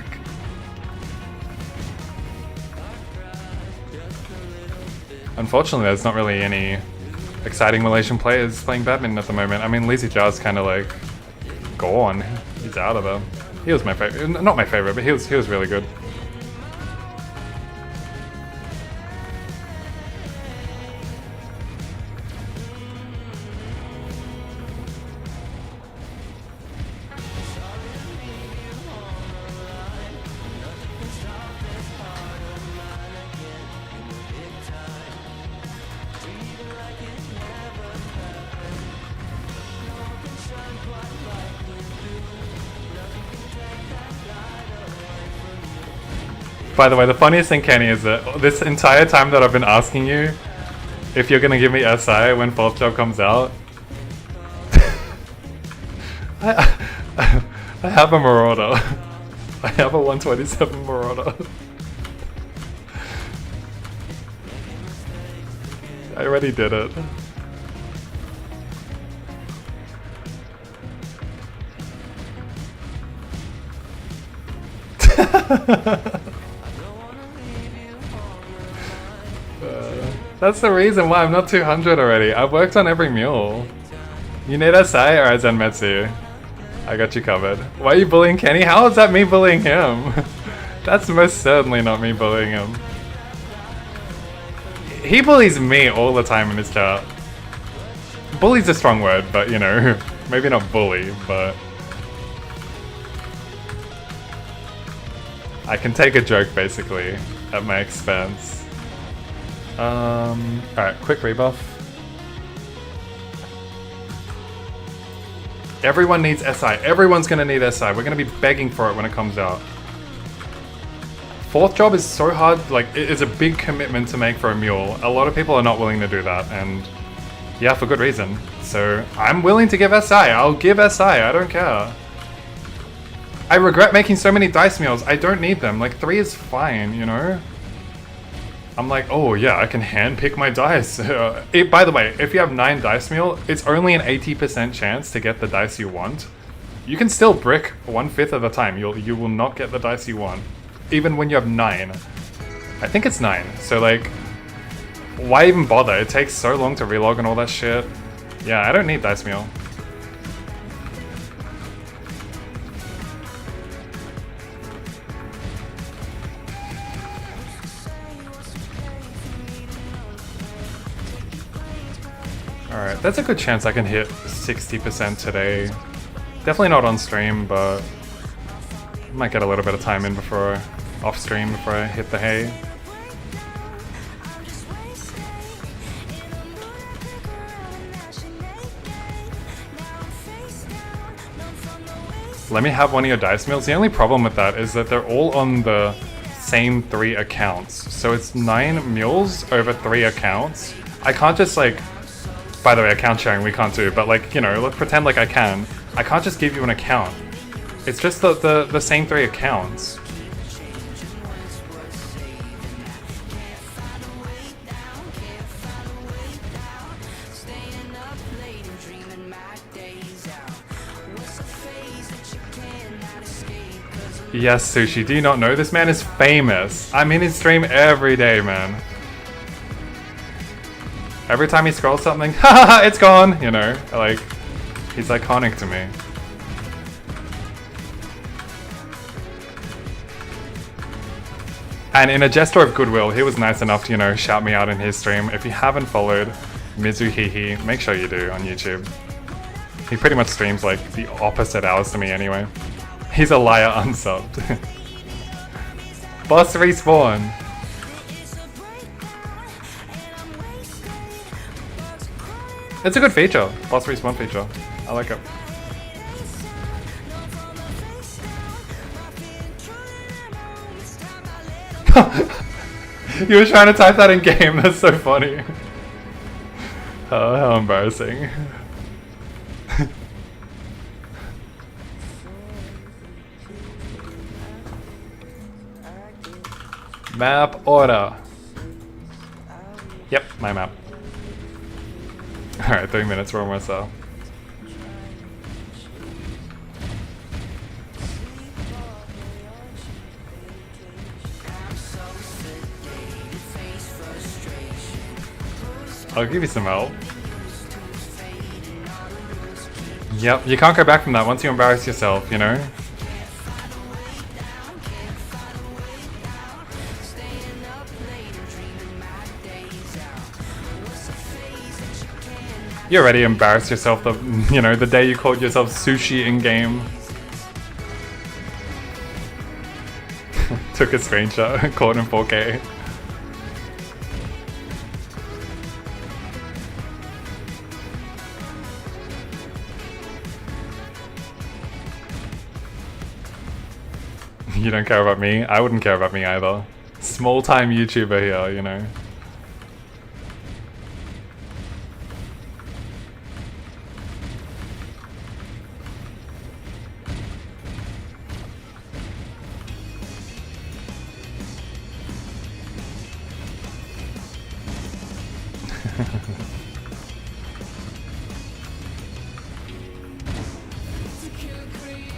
Unfortunately, there's not really any exciting Malaysian players playing badminton at the moment. I mean, Lizzie Jar's kind of like gone. He's out of there. He was my favorite. Not my favorite, but he was really good. By the way, the funniest thing, Kenny, is that this entire time that I've been asking you if you're gonna give me SI when 4th job comes out, I have a Marauder. I have a 127 Marauder. I already did it. That's the reason why I'm not 200 already. I've worked on every mule. You need SI? Alright, Zenmetsu. I got you covered. Why are you bullying Kenny? How is that me bullying him? That's most certainly not me bullying him. He bullies me all the time in his chat. Bully's a strong word, but you know, maybe not bully, but I can take a joke basically at my expense. Alright, quick rebuff. Everyone needs SI. Everyone's gonna need SI. We're gonna be begging for it when it comes out. 4th job is so hard, like, it is a big commitment to make for a mule. A lot of people are not willing to do that, and yeah, for good reason. So, I'm willing to give SI. I'll give SI, I don't care. I regret making so many dice mules. I don't need them. Like, 3 is fine, you know? I'm like, oh yeah, I can handpick my dice. By the way, if you have 9 dice mule, it's only an 80% chance to get the dice you want. You can still brick 1/5 of the time. You will not get the dice you want, even when you have 9. I think it's 9. So like, why even bother? It takes so long to relog and all that shit. Yeah, I don't need dice mule. Alright, that's a good chance I can hit 60% today. Definitely not on stream, but I might get a little bit of time in before, off stream, before I hit the hay. Let me have one of your dice mills. The only problem with that is that they're all on the same 3 accounts. So it's 9 mules over 3 accounts. I can't just like... By the way, account sharing we can't do, but like, you know, let's pretend like I can. I can't just give you an account. It's just the same 3 accounts. Yes, Sushi, do you not know? This man is famous. I'm in his stream every day, man. Every time he scrolls something, haha, it's gone, you know, like, he's iconic to me. And in a gesture of goodwill, he was nice enough to, you know, shout me out in his stream. If you haven't followed Mizuhihi, make sure you do on YouTube. He pretty much streams like the opposite hours to me anyway. He's a liar unsubbed. Boss respawn. It's a good feature. Boss respawn feature. I like it. You were trying to type that in game. That's so funny. Oh, how embarrassing. Map order. Yep, my map. Alright, 3 minutes, we're almost there. I'll give you some help. Yep, you can't go back from that once you embarrass yourself, you know? You already embarrassed yourself the, you know, the day you called yourself sushi in game. Took a screenshot, caught in 4K. You don't care about me? I wouldn't care about me either. Small-time YouTuber here, you know.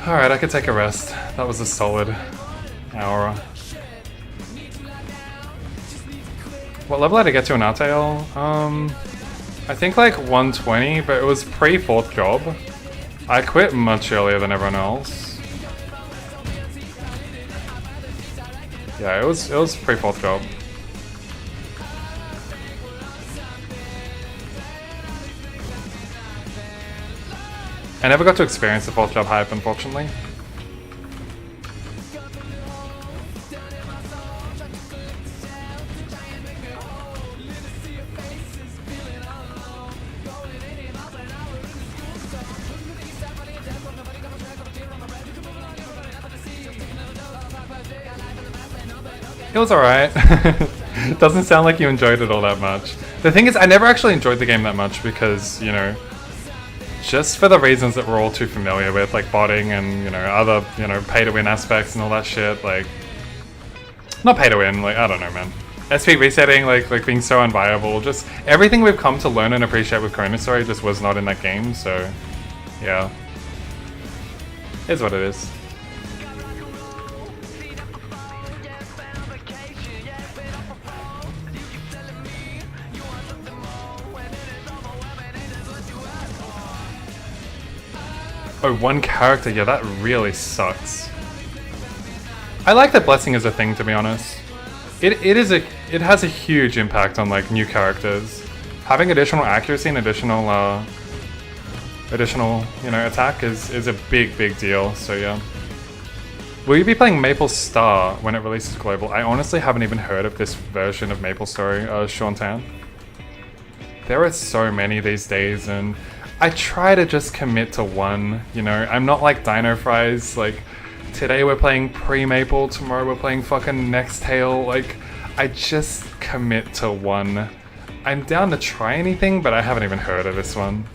Alright, I could take a rest. That was a solid hour. What level did I get to in Artail? I think like 120, but it was pre-4th job. I quit much earlier than everyone else. Yeah, it was pre-4th job. I never got to experience the 4th job hype, unfortunately. It was alright. Doesn't sound like you enjoyed it all that much. The thing is, I never actually enjoyed the game that much because, you know, just for the reasons that we're all too familiar with, like botting and, you know, other, you know, pay-to-win aspects and all that shit, like... Not pay-to-win, like, I don't know, man. SP resetting, like being so unviable, just everything we've come to learn and appreciate with Chronostory just was not in that game, so... Yeah. It's what it is. Oh, one character, yeah, that really sucks. I like that blessing is a thing, to be honest. It has a huge impact on like new characters. Having additional accuracy and additional you know attack is a big deal. So yeah. Will you be playing MapleStory when it releases global? I honestly haven't even heard of this version of MapleStory, Sean Tan. There are so many these days, and I try to just commit to one. You know, I'm not like Dino Fries. Like today we're playing pre-Maple, tomorrow we're playing fucking Nextail. Like I just commit to one. I'm down to try anything, but I haven't even heard of this one.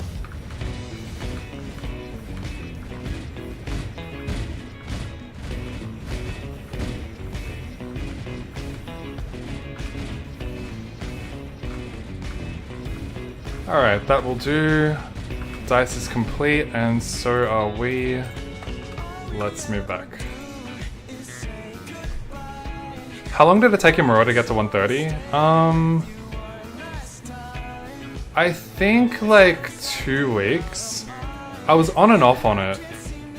Alright, that will do. Dice is complete, and so are we. Let's move back. How long did it take Imura to get to 130? I think like 2 weeks. I was on and off on it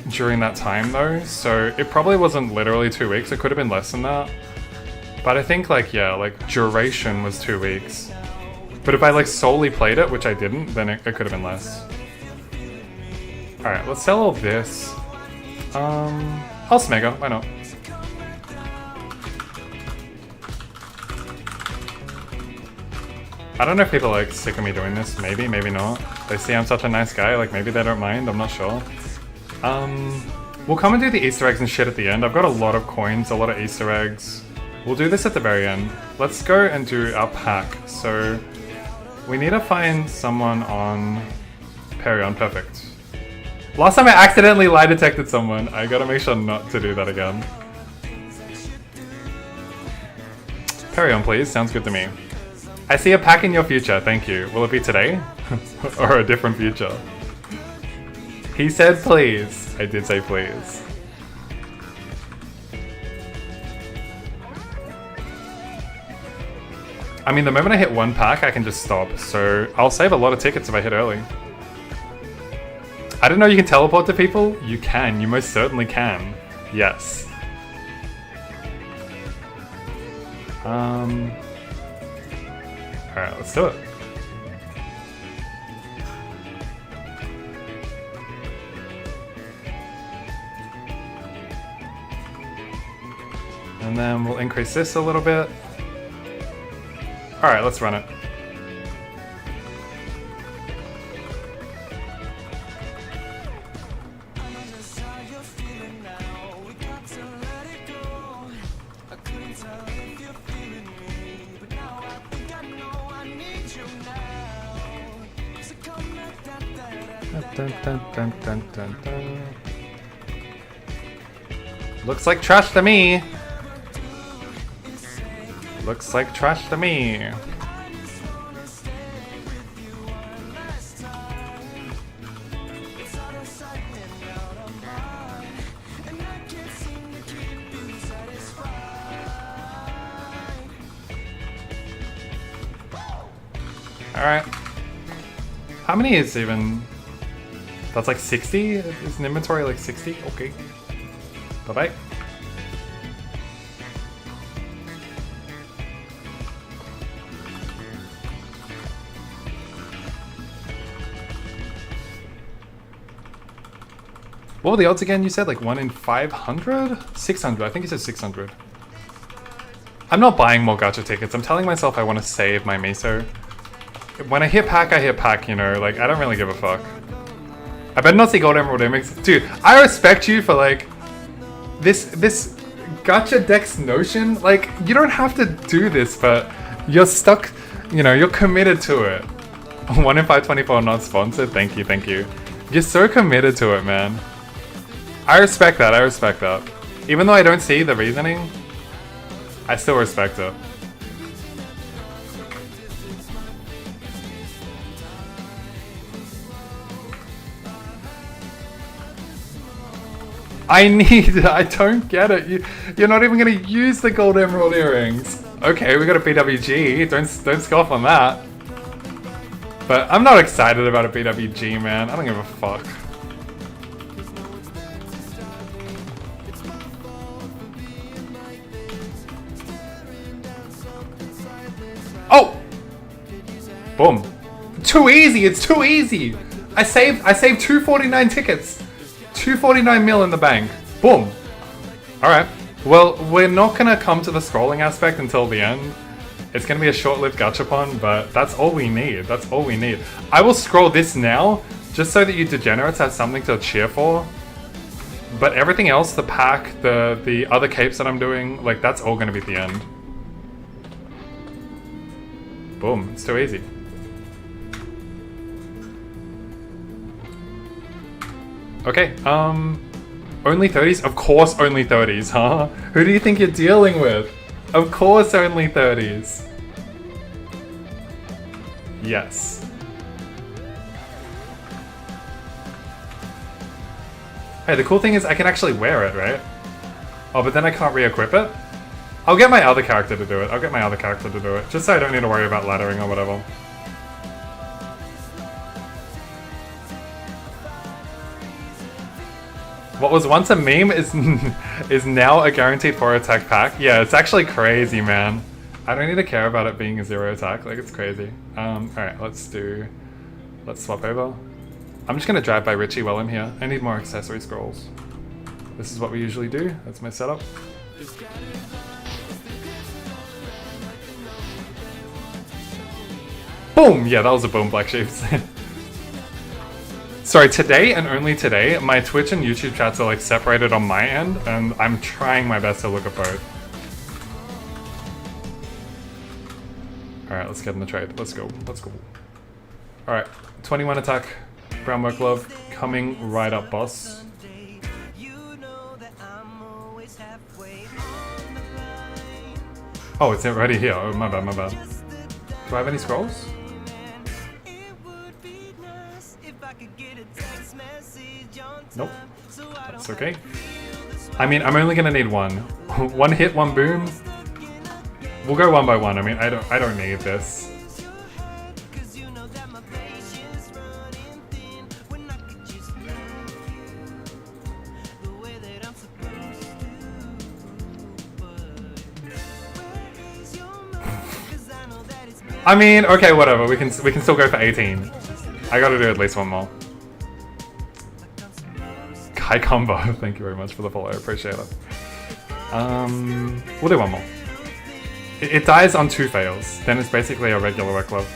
during that time though, so it probably wasn't literally 2 weeks. It could have been less than that. But I think like, yeah, like duration was 2 weeks. But if I like solely played it, which I didn't, then it could have been less. Alright, let's sell all this. I'll Smega, why not? I don't know if people are like sick of me doing this, maybe, maybe not. They see I'm such a nice guy, like maybe they don't mind, I'm not sure. We'll come and do the Easter eggs and shit at the end. I've got a lot of coins, a lot of Easter eggs. We'll do this at the very end. Let's go and do our pack. So, we need to find someone on Perion, perfect. Last time I accidentally lie detected someone. I gotta make sure not to do that again. Perion, please, sounds good to me. I see a pack in your future, thank you. Will it be today? Or a different future? He said please. I did say please. I mean, the moment I hit one pack, I can just stop, so I'll save a lot of tickets if I hit early. I don't know, you can teleport to people? You can, you most certainly can. Yes. Alright, let's do it. And then we'll increase this a little bit. Alright, let's run it. Dun, dun, dun, dun, dun, dun. Looks like trash to me. Looks like trash to me. Alright. How many is even... That's like 60? Is an inventory like 60? Okay. Bye-bye. What were the odds again? You said like 1 in 500? 600. I think you said 600. I'm not buying more gacha tickets. I'm telling myself I want to save my meso. When I hit pack, you know, like I don't really give a fuck. I better not see Gold Emerald Imix. Dude, I respect you for like this Gacha Dex Notion? Like, you don't have to do this, but you're stuck, you know, you're committed to it. 1 in 524 not sponsored? Thank you, thank you. You're so committed to it, man. I respect that, I respect that. Even though I don't see the reasoning, I still respect it. I don't get it. You're not even gonna use the gold emerald earrings. Okay, we got a BWG. Don't scoff on that. But I'm not excited about a BWG, man. I don't give a fuck. Oh! Boom. Too easy, it's too easy! I saved 249 tickets. 249 mil in the bank. Boom. Alright. Well, we're not gonna come to the scrolling aspect until the end. It's gonna be a short-lived Gachapon, but that's all we need. That's all we need. I will scroll this now, just so that you degenerates have something to cheer for. But everything else, the pack, the other capes that I'm doing, like, that's all gonna be at the end. Boom. It's too easy. Okay, only 30s? Of course only 30s, huh? Who do you think you're dealing with? Of course only 30s. Yes. Hey, the cool thing is I can actually wear it, right? Oh, but then I can't re-equip it? I'll get my other character to do it. Just so I don't need to worry about laddering or whatever. What was once a meme is now a guaranteed 4 attack pack. Yeah, it's actually crazy, man. I don't need to care about it being a 0 attack, like it's crazy. Alright, let's swap over. I'm just gonna drive by Richie while I'm here. I need more accessory scrolls. This is what we usually do, that's my setup. Boom! Yeah, that was a boom, Black Sheeps. Sorry, today and only today, my Twitch and YouTube chats are like separated on my end, and I'm trying my best to look at both. Alright, let's get in the trade. Let's go. Let's go. Alright, 21 attack, brown work glove, coming right up, boss. Oh, it's already here. Oh, my bad, my bad. Do I have any scrolls? Nope. That's okay. I mean, I'm only gonna need one. One hit, one boom. We'll go one by one. I mean, I don't need this. I mean, okay, whatever. We can still go for 18. I gotta do at least one more. High combo. Thank you very much for the follow. I appreciate it. We'll do one more. It dies on 2 fails. Then it's basically a regular work glove.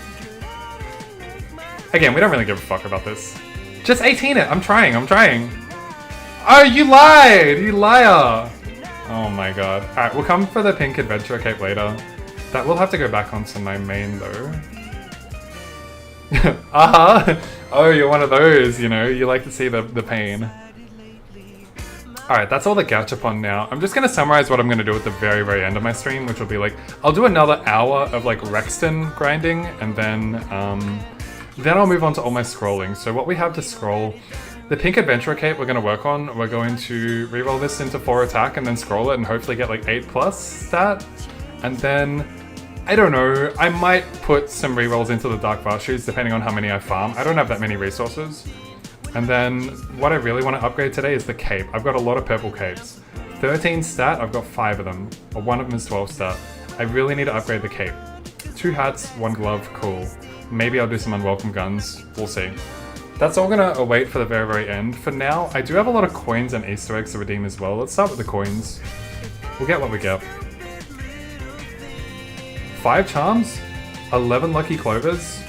Again, we don't really give a fuck about this. Just 18 it. I'm trying. Oh, you lied! You liar! Oh my god. Alright, we'll come for the pink adventure cape later. That will have to go back onto my main though. Uh-huh! Oh, you're one of those, you know, you like to see the pain. Alright, that's all the Gachapon now. I'm just gonna summarize what I'm gonna do at the very, very end of my stream, which will be like, I'll do another hour of like Rexton grinding, and then I'll move on to all my scrolling. So what we have to scroll, the pink adventurer cape we're gonna work on, we're going to reroll this into 4 attack and then scroll it and hopefully get like 8+ stat. And then, I don't know, I might put some rerolls into the Dark Bar Shoes depending on how many I farm. I don't have that many resources. And then, what I really want to upgrade today is the cape. I've got a lot of purple capes. 13 stat, I've got 5 of them. Or one of them is 12 stat. I really need to upgrade the cape. 2 hats, 1 glove, cool. Maybe I'll do some unwelcome guns, we'll see. That's all gonna await for the very, very end. For now, I do have a lot of coins and Easter eggs to redeem as well. Let's start with the coins. We'll get what we get. 5 charms, 11 lucky clovers.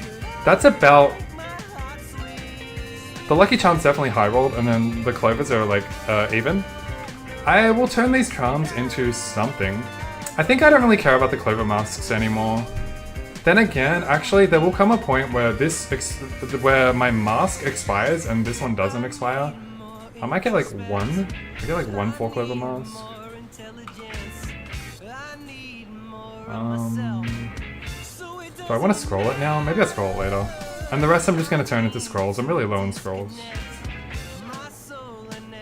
That's about... The lucky charms definitely high rolled, and then the clovers are like even. I will turn these charms into something. I think I don't really care about the clover masks anymore. Then again, actually, there will come a point where where my mask expires and this one doesn't expire. I might get like one. I get like one 4 clover mask. Do I want to scroll it now? Maybe I'll scroll it later. And the rest I'm just going to turn into scrolls. I'm really low on scrolls.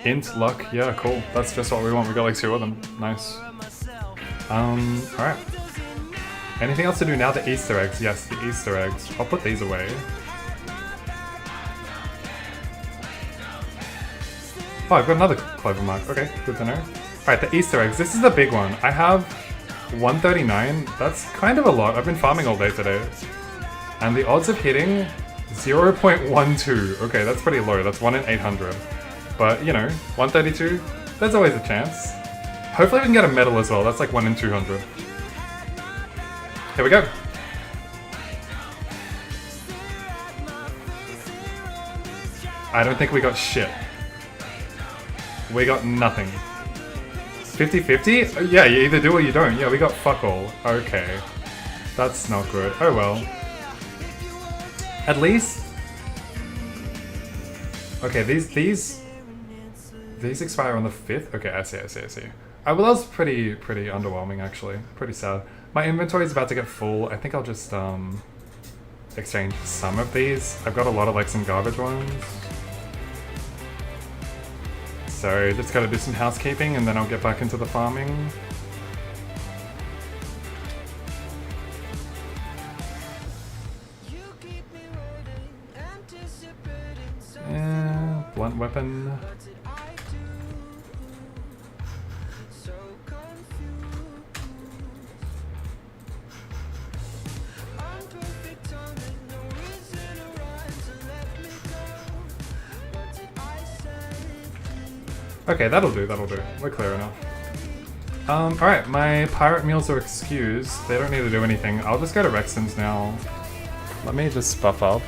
Int luck. Yeah, cool. That's just what we want. We got like 2 of them. Nice. Alright. Anything else to do now? The Easter eggs. Yes, the Easter eggs. I'll put these away. Oh, I've got another clover mark. Okay, good to know. Alright, the Easter eggs. This is the big one. I have 139. That's kind of a lot. I've been farming all day today. And the odds of hitting 0.12. Okay, that's pretty low. That's 1 in 800. But, you know, 132, there's always a chance. Hopefully we can get a medal as well. That's like 1 in 200. Here we go. I don't think we got shit. We got nothing. 50-50? Yeah, you either do or you don't. Yeah, we got fuck all. Okay. That's not good. Oh well. At least... Okay, these expire on the 5th? Okay, I see. Well, that was pretty underwhelming, actually. Pretty sad. My inventory is about to get full. I think I'll just, exchange some of these. I've got a lot of, like, some garbage ones. So, just gotta do some housekeeping, and then I'll get back into the farming. Yeah, blunt weapon. Okay, that'll do. We're clear enough. Alright, my pirate meals are excused. They don't need to do anything. I'll just go to Rexton's now. Let me just buff up.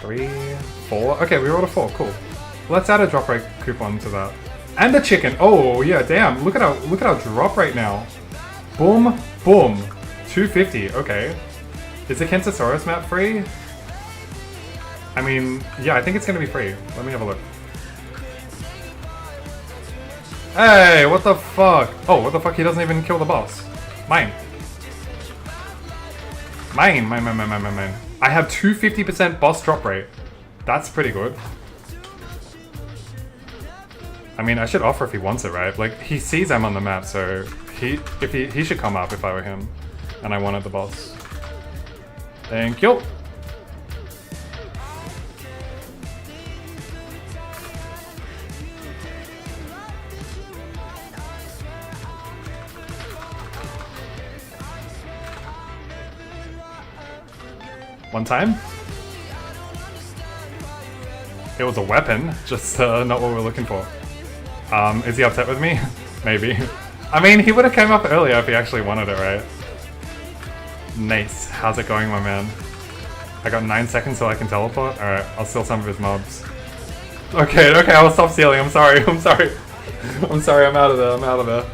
Three, 4. Okay, we rolled a 4. Cool. Let's add a drop rate coupon to that. And a chicken. Oh yeah, damn. Look at our drop rate now. Boom, boom. 250. Okay. Is the Kentosaurus map free? I mean, yeah, I think it's gonna be free. Let me have a look. Hey, what the fuck? Oh, what the fuck? He doesn't even kill the boss. Mine. Mine. I have 250% boss drop rate. That's pretty good. I mean, I should offer if he wants it, right? Like, he sees I'm on the map, so he should come up if I were him. And I wanted the boss. Thank you. One time? It was a weapon, just not what we're looking for. Is he upset with me? Maybe. I mean, he would have came up earlier if he actually wanted it, right? Nice. How's it going, my man? I got 9 seconds till I can teleport? Alright, I'll steal some of his mobs. Okay, I'll stop stealing. I'm sorry. I'm out of there.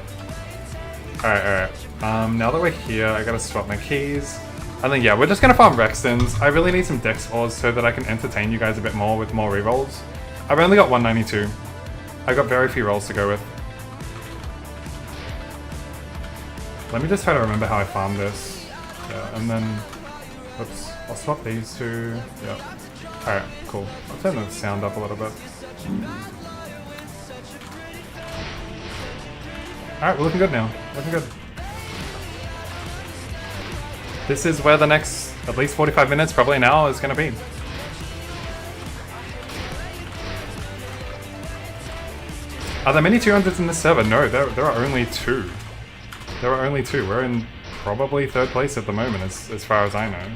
Alright. Now that we're here, I gotta swap my keys. And then, yeah, we're just gonna farm Rextons. I really need some Dex ores so that I can entertain you guys a bit more with more rerolls. I've only got 192. I've got very few rolls to go with. Let me just try to remember how I farmed this. Yeah, and then, oops, I'll swap these two. Yeah. Alright, cool. I'll turn the sound up a little bit. Alright, we're looking good now. Looking good. This is where the next, at least 45 minutes, probably now, is going to be. Are there many 200s in this server? No, there are only 2. There are only 2. We're in probably 3rd place at the moment, as far as I know.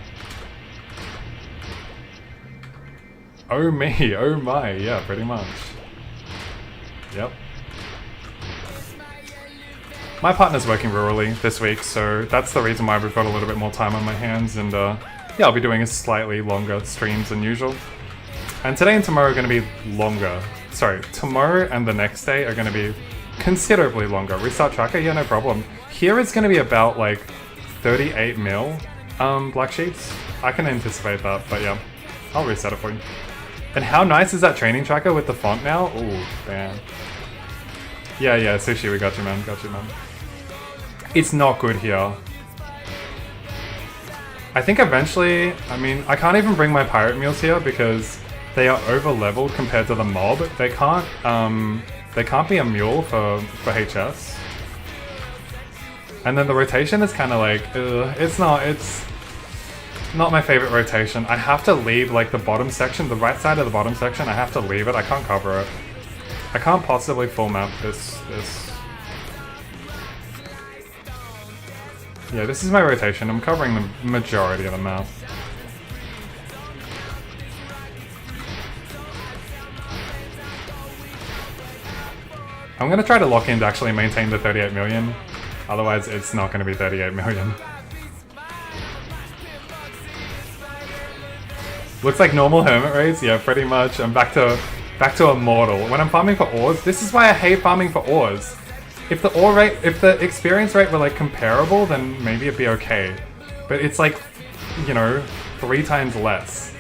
Oh me, oh my, yeah, pretty much. Yep. My partner's working rurally this week, so that's the reason why we've got a little bit more time on my hands, and yeah, I'll be doing a slightly longer streams than usual. And today and tomorrow are going to be longer. Sorry, tomorrow and the next day are going to be considerably longer. Restart tracker? Yeah, no problem. Here it's going to be about like 38 mil black sheets. I can anticipate that, but yeah, I'll reset it for you. And how nice is that training tracker with the font now? Ooh, damn. Yeah, Sushi, we got you, man. Got you, man. It's not good here. I think eventually, I mean, I can't even bring my pirate mules here because they are over leveled compared to the mob. They can't be a mule for HS. And then the rotation is kind of like, it's not my favorite rotation. I have to leave like the bottom section, the right side of the bottom section, I have to leave it. I can't cover it. I can't possibly full map this. Yeah, this is my rotation. I'm covering the majority of the map. I'm gonna try to lock in to actually maintain the 38 million. Otherwise, it's not gonna be 38 million. Looks like normal hermit raids. Yeah, pretty much. I'm back to immortal. When I'm farming for ores, this is why I hate farming for ores. If the experience rate were like comparable, then maybe it'd be okay. But it's like, you know, 3 times less.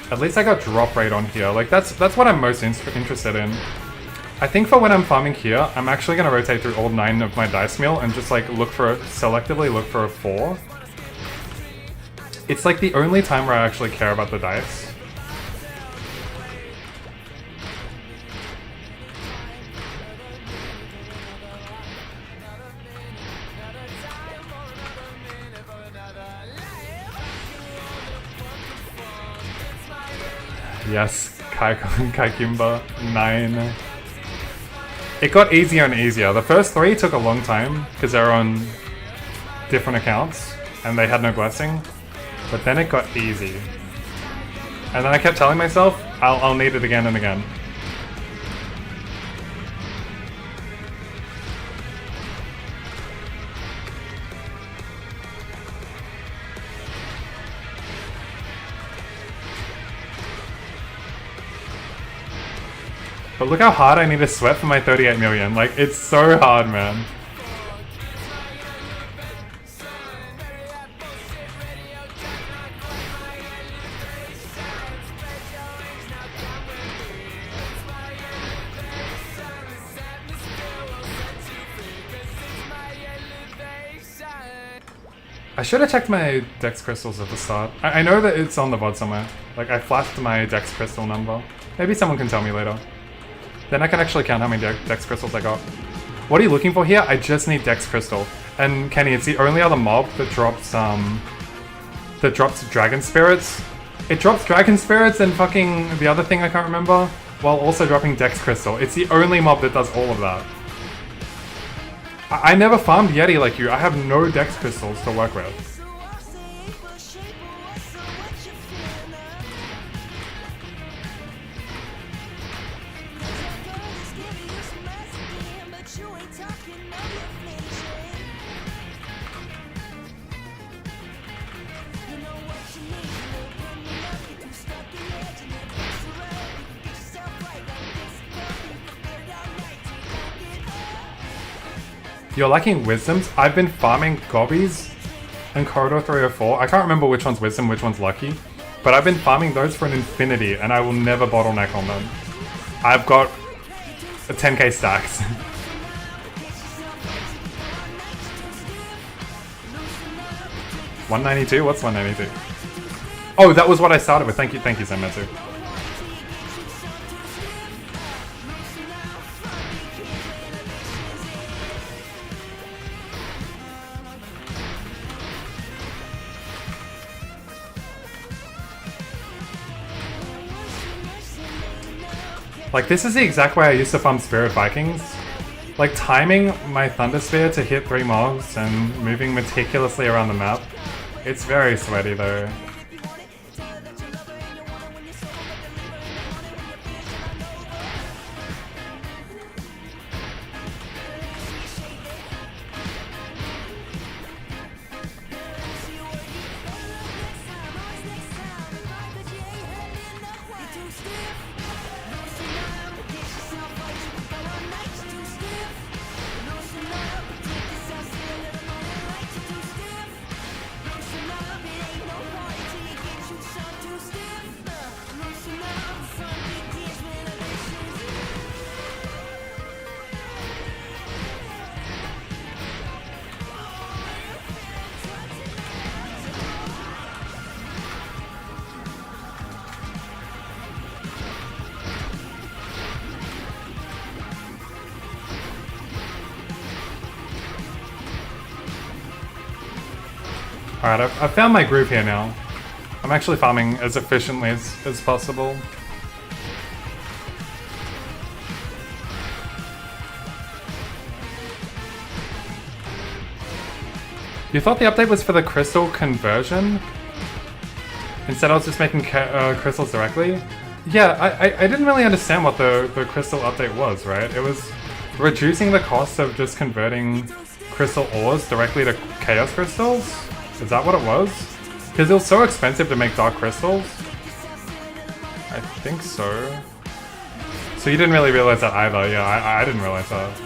At least I got drop rate on here. Like that's what I'm most interested in. I think for when I'm farming here, I'm actually gonna rotate through all 9 of my dice meal and just like selectively look for a 4. It's like the only time where I actually care about the dice. Yes, Kaikimba, 9. It got easier and easier. The first 3 took a long time because they were on different accounts and they had no blessing. But then it got easy. And then I kept telling myself, I'll need it again and again. But look how hard I need to sweat for my 38 million. Like, it's so hard, man. I should have checked my Dex crystals at the start. I know that it's on the VOD somewhere. Like, I flashed my Dex crystal number. Maybe someone can tell me later. Then I can actually count how many Dex crystals I got. What are you looking for here? I just need Dex crystal. And Kenny, it's the only other mob that drops dragon spirits. It drops dragon spirits and fucking the other thing I can't remember, while also dropping Dex crystal. It's the only mob that does all of that. I never farmed Yeti like you. I have no Dex crystals to work with. You're lacking wisdoms? I've been farming gobbies and Corridor 304. I can't remember which one's wisdom, which one's lucky. But I've been farming those for an infinity and I will never bottleneck on them. I've got 10k stacks. $192? What's 192? Oh, that was what I started with. Thank you, Senmetsu. Like, this is the exact way I used to farm Spirit Vikings. Like, timing my Thunder Sphere to hit 3 mobs and moving meticulously around the map. It's very sweaty, though. Alright, I've found my groove here now. I'm actually farming as efficiently as possible. You thought the update was for the crystal conversion? Instead I was just making crystals directly? Yeah, I didn't really understand what the crystal update was, right? It was reducing the cost of just converting crystal ores directly to chaos crystals? Is that what it was? Because it was so expensive to make dark crystals? I think so. So you didn't really realize that either, yeah, I didn't realize that.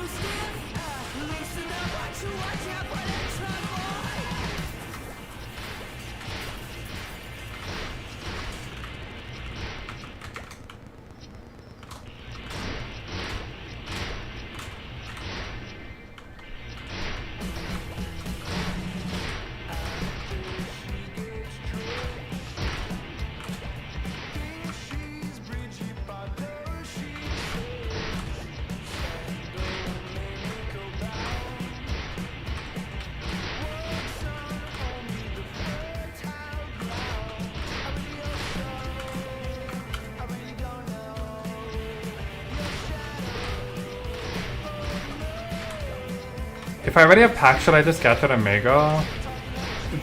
If I already have pack, should I just get that Omega?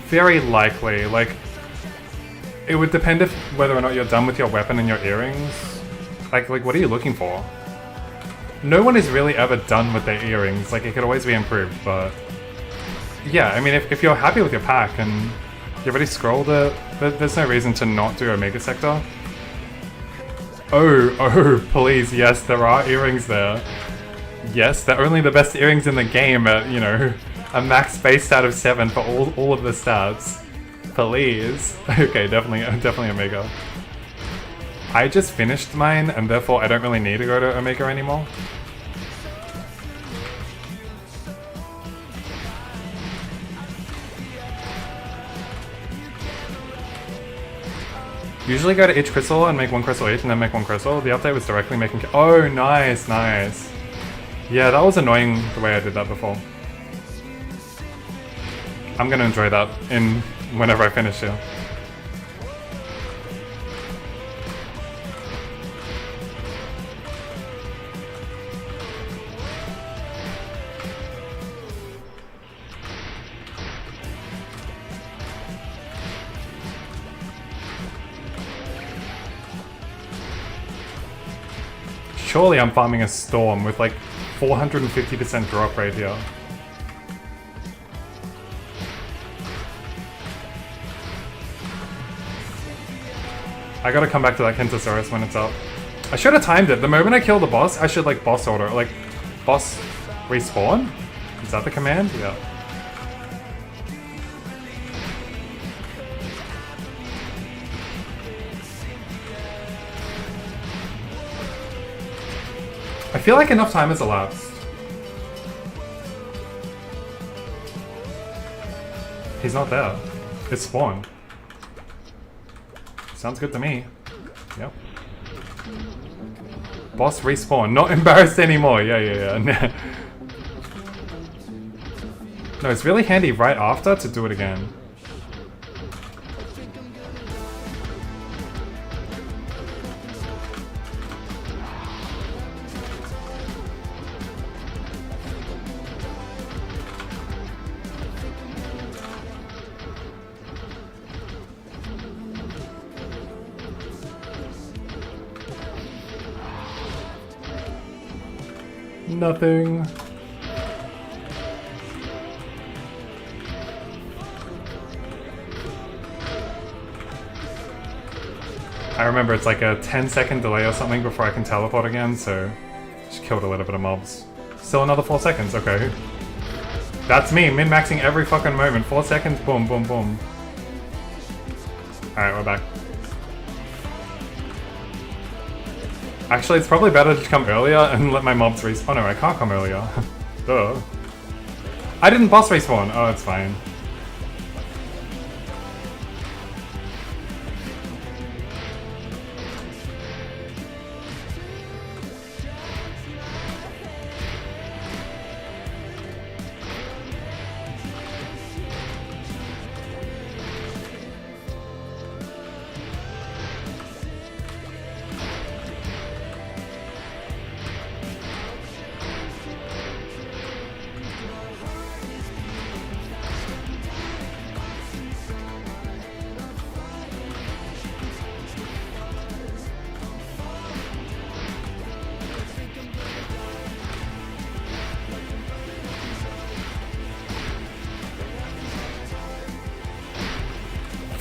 Very likely. Like, it would depend if whether or not you're done with your weapon and your earrings. Like what are you looking for? No one is really ever done with their earrings. Like, it could always be improved, but yeah, I mean, if you're happy with your pack and you already scrolled it, there's no reason to not do Omega Sector. Oh, please, yes, there are earrings there. Yes, they're only the best earrings in the game at, you know, a max base out of 7 for all of the stats. Please. Okay, definitely Omega. I just finished mine, and therefore I don't really need to go to Omega anymore. Usually go to each crystal and make 1 crystal each and then make 1 crystal. The update was directly making... Oh, nice. Yeah, that was annoying the way I did that before. I'm gonna enjoy that whenever I finish here. Surely I'm farming a storm with like 450% drop rate here. I gotta come back to that Kentosaurus when it's up. I should have timed it. The moment I kill the boss, I should like boss order, like boss respawn? Is that the command? Yeah. I feel like enough time has elapsed. He's not there. It's spawned. Sounds good to me. Yep. Boss respawn. Not embarrassed anymore. Yeah. No, it's really handy right after to do it again. Nothing. I remember it's like a 10-second delay or something before I can teleport again, so just killed a little bit of mobs. Still another 4 seconds, okay. That's me, min-maxing every fucking moment. 4 seconds, boom, boom, boom. Alright, we're back. Actually, it's probably better to come earlier and let my mobs respawn. Oh no, I can't come earlier. Duh. I didn't boss respawn. Oh, it's fine.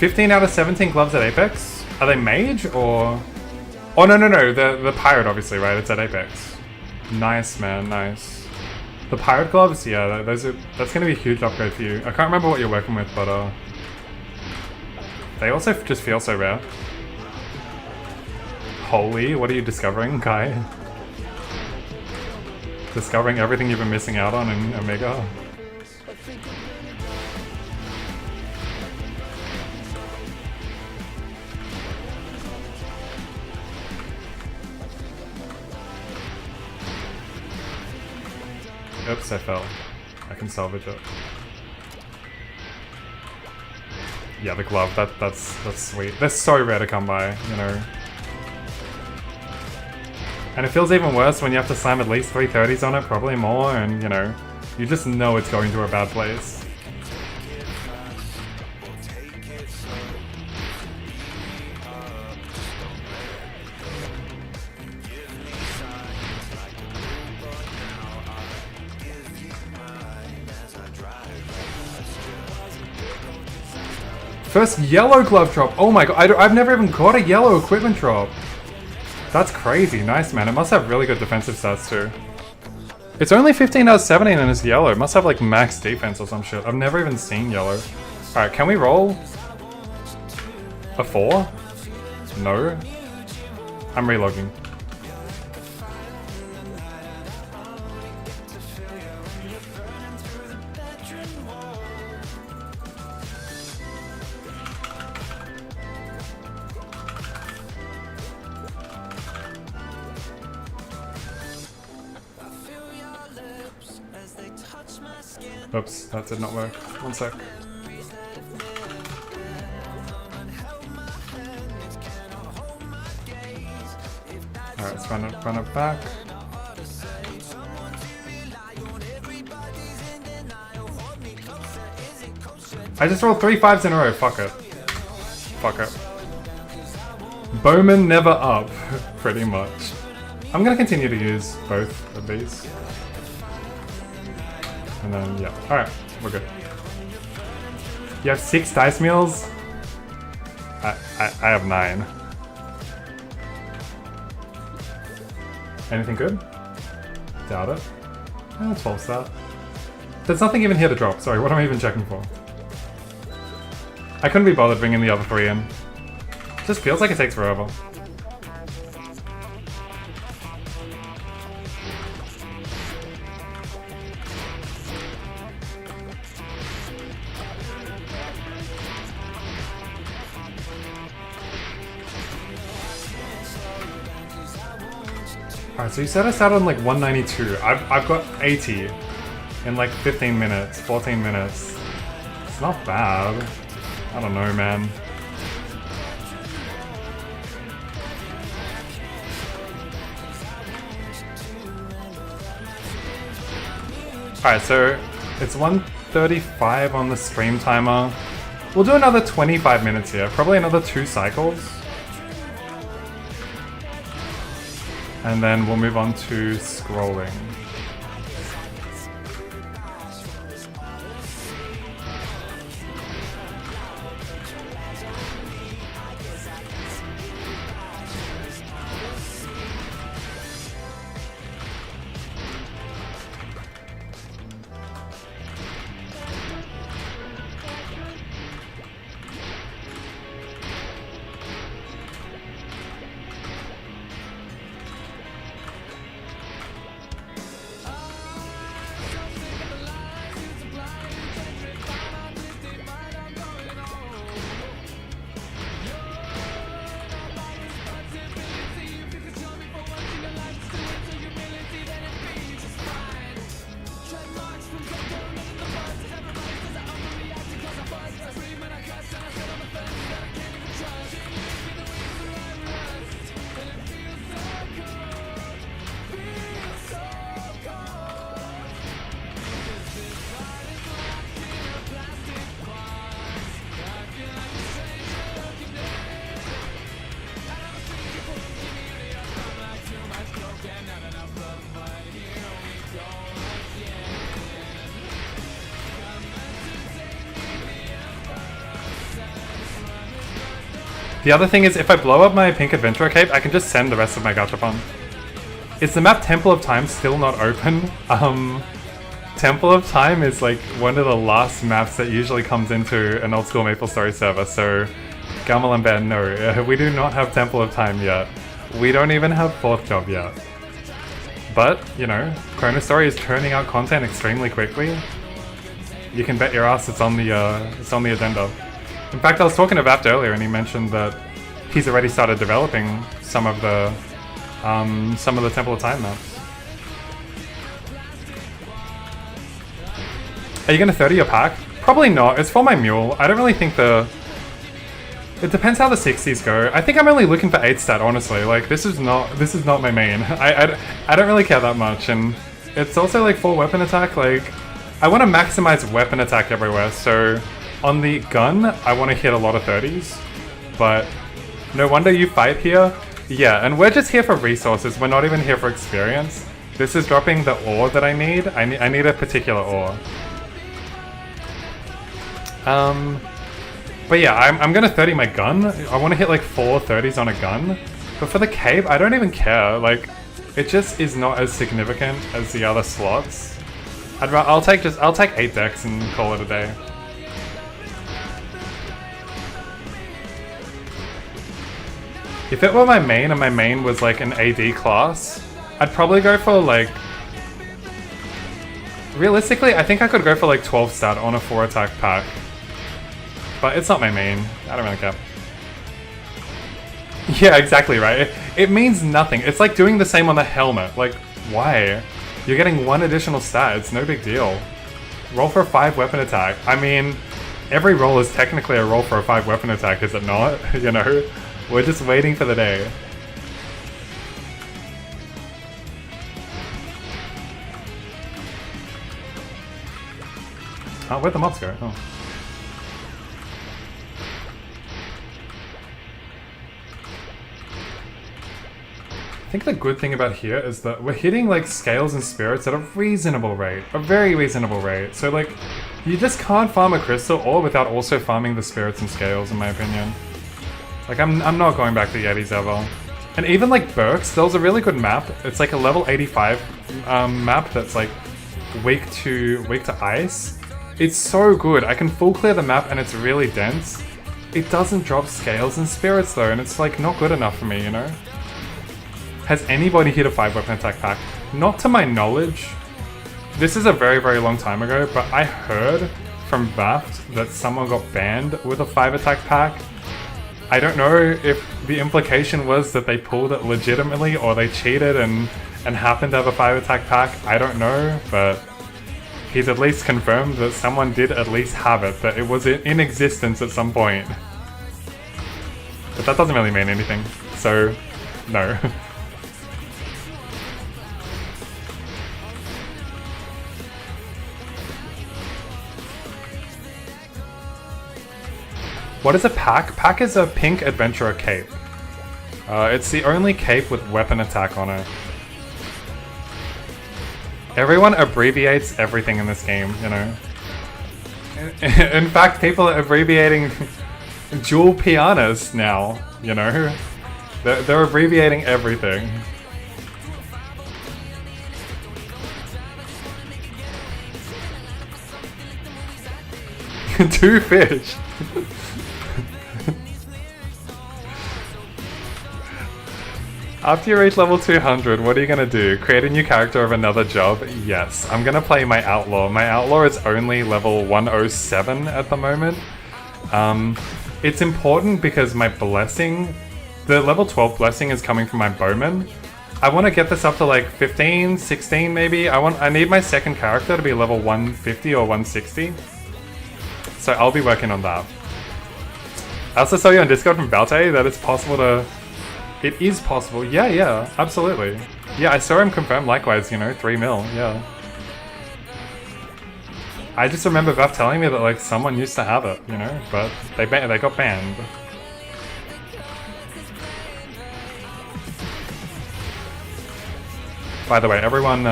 15 out of 17 gloves at Apex? Are they mage or... Oh, no, the pirate, obviously, right? It's at Apex. Nice, man, nice. The pirate gloves? Yeah, that's going to be a huge upgrade for you. I can't remember what you're working with, but they also just feel so rare. Holy, what are you discovering, Kai? Discovering everything you've been missing out on in Omega? Oops, I fell. I can salvage it. Yeah, the glove, that's sweet. They're so rare to come by, you know. And it feels even worse when you have to slam at least 330s on it, probably more, and you know, you just know it's going to a bad place. First yellow glove drop. Oh my god, I've never even caught a yellow equipment drop. That's crazy. Nice, man. It must have really good defensive stats too. It's only 15 out of 17 and it's yellow. It must have like max defense or some shit. I've never even seen yellow. Alright, can we roll a 4? No. I'm relogging. Oops, that did not work. One sec. Alright, let's run it back. I just rolled 3 5s in a row, fuck it. Fuck it. Bowman never up, pretty much. I'm gonna continue to use both of these. And then, yeah. Alright, we're good. You have 6 dice meals? I have 9. Anything good? Doubt it. 12 stat. There's nothing even here to drop. Sorry, what am I even checking for? I couldn't be bothered bringing the other 3 in. It just feels like it takes forever. Alright, so you set us out on like 192. I've got 80 in like 15 minutes, 14 minutes. It's not bad. I don't know, man. Alright, so it's 1:35 on the stream timer. We'll do another 25 minutes here, probably another 2 cycles. And then we'll move on to scrolling. The other thing is, if I blow up my pink adventurer cape, I can just send the rest of my Gachapon. Is the map Temple of Time still not open? Temple of Time is like one of the last maps that usually comes into an old school MapleStory server, so Gamal and Ben, no, we do not have Temple of Time yet. We don't even have 4th job yet. But, you know, Chronostory is turning out content extremely quickly. You can bet your ass it's on the agenda. In fact, I was talking to Vapt earlier and he mentioned that he's already started developing some of the Temple of Time maps. Are you gonna 30 your pack? Probably not. It's for my mule. I don't really think it depends how the 60s go. I think I'm only looking for 8 stat, honestly. Like, this is not my main. I don't really care that much, and it's also like 4 weapon attack. Like, I want to maximize weapon attack everywhere, so on the gun, I want to hit a lot of 30s. But no wonder you fight here. Yeah, and we're just here for resources. We're not even here for experience. This is dropping the ore that I need. I need a particular ore. But yeah, I'm gonna 30 my gun. I want to hit like 4 30s on a gun. But for the cave, I don't even care. Like, it just is not as significant as the other slots. I'll take 8 decks and call it a day. If it were my main and my main was like an AD class, I'd probably go for like... Realistically, I think I could go for like 12 stat on a 4 attack pack. But it's not my main. I don't really care. Yeah, exactly right. It means nothing. It's like doing the same on the helmet. Like, why? You're getting 1 additional stat. It's no big deal. Roll for a 5 weapon attack. I mean, every roll is technically a roll for a 5 weapon attack, is it not? You know? We're just waiting for the day. Oh, where'd the mobs go? Oh. I think the good thing about here is that we're hitting like scales and spirits at a reasonable rate, a very reasonable rate. So like, you just can't farm a crystal ore without also farming the spirits and scales, in my opinion. Like, I'm not going back to Yetis ever. And even like Burks, there was a really good map. It's like a level 85 map that's like weak to ice. It's so good. I can full clear the map and it's really dense. It doesn't drop scales and spirits though, and it's like not good enough for me, you know? Has anybody hit a 5 weapon attack pack? Not to my knowledge. This is a very, very long time ago, but I heard from Vaft that someone got banned with a 5 attack pack. I don't know if the implication was that they pulled it legitimately or they cheated and happened to have a 5 attack pack. I don't know, but he's at least confirmed that someone did at least have it, that it was in existence at some point. But that doesn't really mean anything, so no. What is a pack? Pack is a pink adventurer cape. It's the only cape with weapon attack on it. Everyone abbreviates everything in this game, you know. In fact, people are abbreviating dual pianos now, you know. They're abbreviating everything. 2 fish. After you reach level 200, what are you gonna do? Create a new character of another job? Yes, I'm gonna play my outlaw. My outlaw is only level 107 at the moment. It's important because my blessing, the level 12 blessing is coming from my bowman. I want to get this up to like 15, 16 maybe. I need my second character to be level 150 or 160. So I'll be working on that. I also saw you on Discord from Balte that it's possible to... It is possible. Yeah, absolutely. Yeah, I saw him confirm likewise, you know, 3 mil, yeah. I just remember Vav telling me that like someone used to have it, you know, but they got banned. By the way, everyone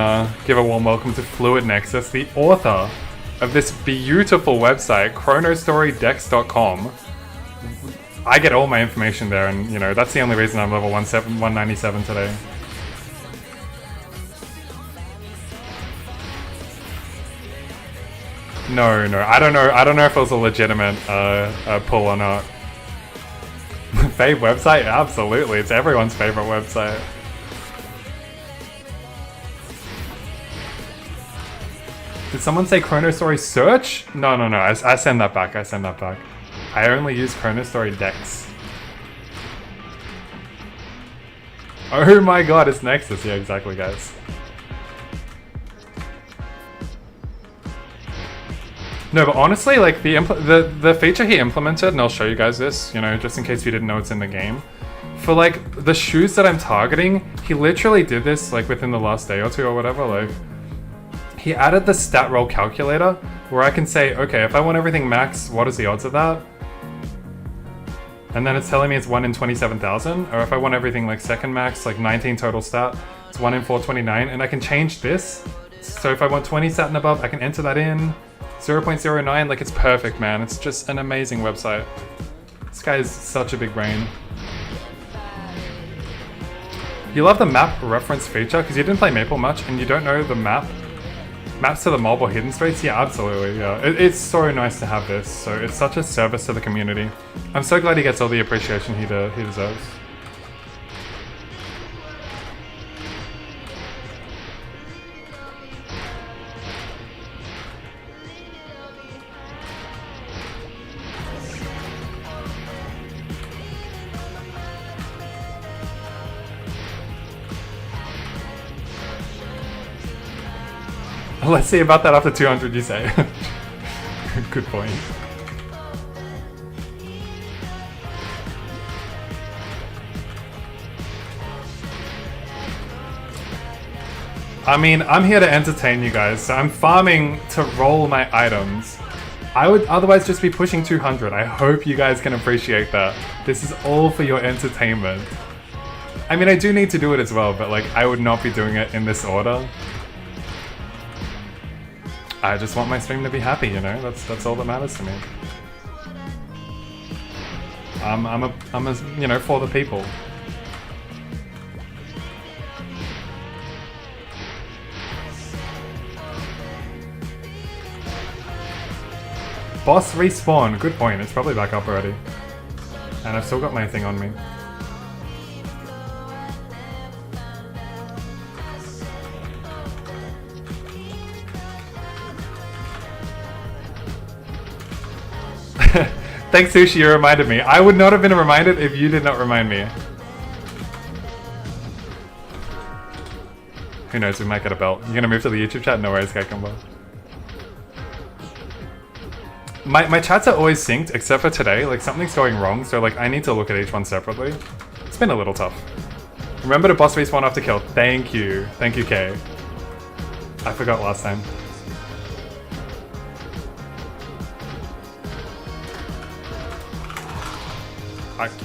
give a warm welcome to Fluid Nexus, the author of this beautiful website, chronostorydex.com. I get all my information there, and you know, that's the only reason I'm level 197 today. No, I don't know if it was a legitimate pull or not. Fave website? Absolutely, it's everyone's favorite website. Did someone say Chronostory search? No, I send that back, I only use Chronostory decks. Oh my god, it's Nexus. Yeah, exactly, guys. No, but honestly, like the feature he implemented, and I'll show you guys this, you know, just in case you didn't know it's in the game. For like the shoes that I'm targeting, he literally did this like within the last day or two or whatever. Like, he added the stat roll calculator where I can say, okay, if I want everything max, what is the odds of that? And then it's telling me it's 1 in 27,000. Or if I want everything like second max, like 19 total stat, it's 1 in 429. And I can change this. So if I want 20 stat and above, I can enter that in. 0.09, like it's perfect, man. It's just an amazing website. This guy is such a big brain. You love the map reference feature because you didn't play Maple much and you don't know the maps to the mob or hidden streets. Yeah, absolutely. Yeah, it's so nice to have this. So it's such a service to the community. I'm so glad he gets all the appreciation he deserves. Let's see about that after 200, you say. Good point. I mean, I'm here to entertain you guys, so I'm farming to roll my items. I would otherwise just be pushing 200. I hope you guys can appreciate that. This is all for your entertainment. I mean, I do need to do it as well, but like, I would not be doing it in this order. I just want my stream to be happy, you know? That's all that matters to me. I'm a you know, for the people. Boss respawn, good point. It's probably back up already. And I've still got my thing on me. Thanks, Sushi, you reminded me. I would not have been reminded if you did not remind me. Who knows, we might get a belt. You're gonna move to the YouTube chat? No worries, Gachapon. My chats are always synced, except for today. Like, something's going wrong, so like, I need to look at each one separately. It's been a little tough. Remember to boss respawn after kill. Thank you. Thank you, Kay. I forgot last time.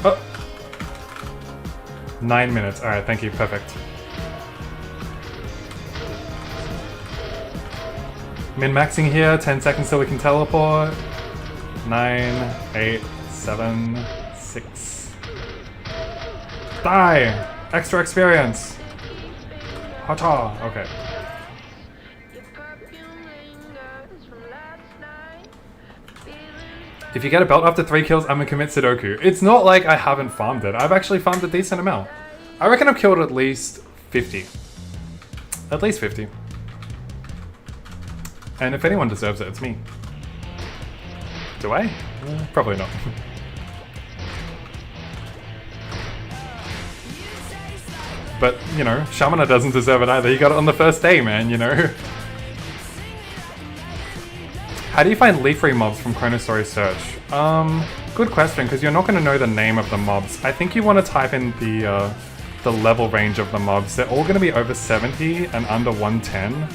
Oh. 9 minutes. Alright, thank you. Perfect. Min-maxing here. 10 seconds till we can teleport. 9, 8, 7, 6. Die! Extra experience! Hata! Okay. If you get a belt after 3 kills, I'm gonna commit Sudoku. It's not like I haven't farmed it. I've actually farmed a decent amount. I reckon I've killed at least 50. At least 50. And if anyone deserves it, it's me. Do I? Probably not. But, you know, Shamana doesn't deserve it either. He got it on the first day, man, you know? How do you find leaf-free mobs from Chronostory search? Good question, because you're not going to know the name of the mobs. I think you want to type in the level range of the mobs. They're all going to be over 70 and under 110.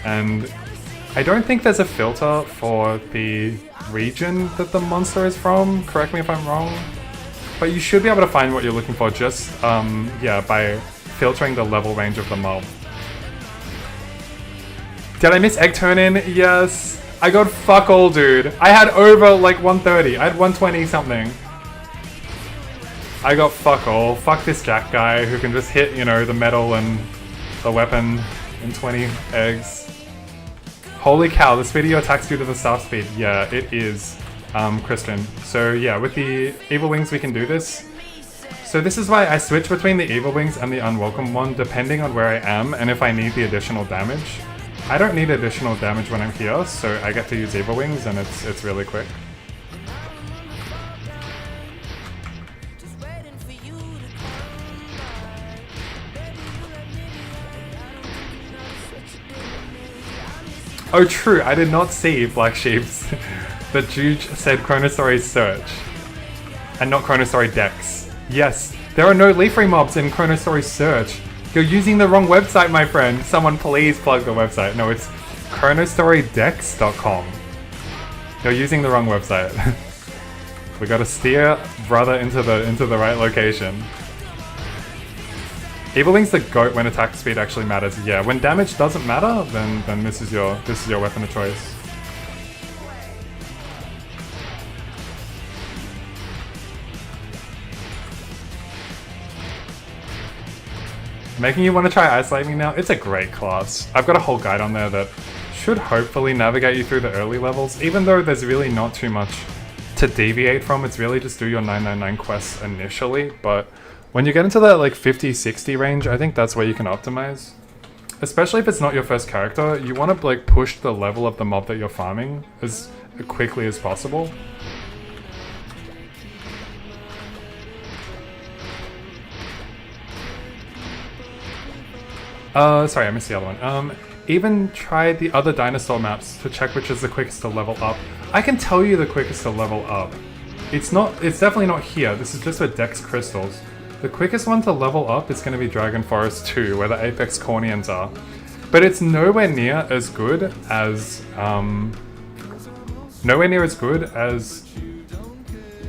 And I don't think there's a filter for the region that the monster is from. Correct me if I'm wrong. But you should be able to find what you're looking for just, yeah, by filtering the level range of the mob. Did I miss egg turn-in? Yes. I got fuck all, dude. I had over like 130. I had 120 something. I got fuck all. Fuck this Jack guy who can just hit, you know, the metal and the weapon in 20 eggs. Holy cow, this video attacks due to the staff speed. Yeah, it is, Christian. So yeah, with the Evil Wings we can do this. So this is why I switch between the Evil Wings and the Unwelcome one depending on where I am and if I need the additional damage. I don't need additional damage when I'm here, so I get to use Evil Wings and it's really quick. Oh true, I did not see Black Sheep's. The Juge said Chronostory search. And not Chronostory Dex. Yes, there are no Leafree mobs in Chronostory search. You're using the wrong website, my friend. Someone please plug the website. No, it's chronostorydex.com. You're using the wrong website. We gotta steer brother into the right location. Evil Wing's the GOAT when attack speed actually matters. Yeah, when damage doesn't matter, then this is your weapon of choice. Making you want to try Ice Lightning now? It's a great class. I've got a whole guide on there that should hopefully navigate you through the early levels, even though there's really not too much to deviate from. It's really just do your 999 quests initially, but when you get into that like 50-60 range, I think that's where you can optimize. Especially if it's not your first character, you want to like push the level of the mob that you're farming as quickly as possible. Sorry, I missed the other one. Even try the other dinosaur maps to check which is the quickest to level up. I can tell you the quickest to level up. It's definitely not here. This is just with Dex Crystals. The quickest one to level up is going to be Dragon Forest 2, where the Apex Cornians are. But it's nowhere near as good as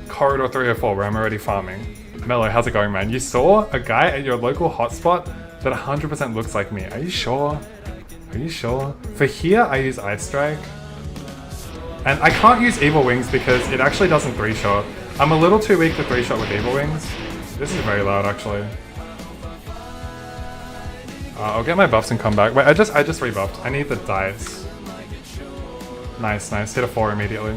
Corridor 304, where I'm already farming. Mello, how's it going, man? You saw a guy at your local hotspot that 100% looks like me. Are you sure? Are you sure? For here, I use Ice Strike. And I can't use Evil Wings because it actually doesn't 3-shot. I'm a little too weak to 3-shot with Evil Wings. This is very loud, actually. I'll get my buffs and come back. Wait, I just rebuffed. I need the dice. Nice, nice. Hit a 4 immediately.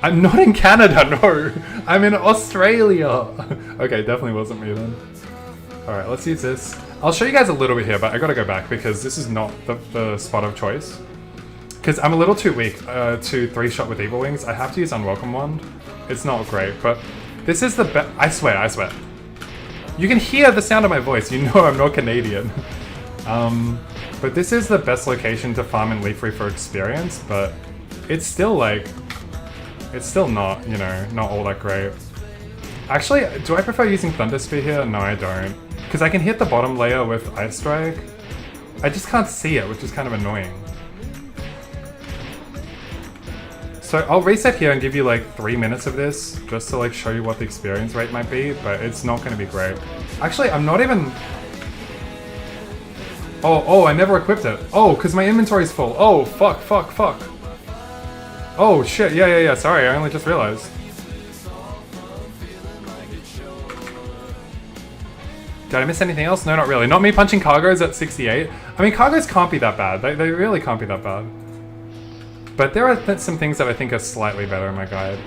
I'm not in Canada, no! I'm in Australia! Okay, definitely wasn't me then. Alright, let's use this. I'll show you guys a little bit here, but I gotta go back because this is not the spot of choice. Because I'm a little too weak to 3-shot with Evil Wings. I have to use Unwelcome Wand. It's not great, but this is the best. I swear. You can hear the sound of my voice. You know I'm not Canadian. But this is the best location to farm in Leafree for experience, but it's still like, it's still not, you know, not all that great. Actually, do I prefer using Thunder Spear here? No, I don't. Because I can hit the bottom layer with Ice Strike. I just can't see it, which is kind of annoying. So I'll reset here and give you like 3 minutes of this, just to like show you what the experience rate might be, but it's not going to be great. Actually, I'm not even... Oh, I never equipped it. Oh, because my inventory's full. Oh, fuck. Oh, shit, yeah, sorry, I only just realized. Did I miss anything else? No, not really. Not me punching cargos at 68. I mean, cargos can't be that bad. They really can't be that bad. But there are some things that I think are slightly better in my guide.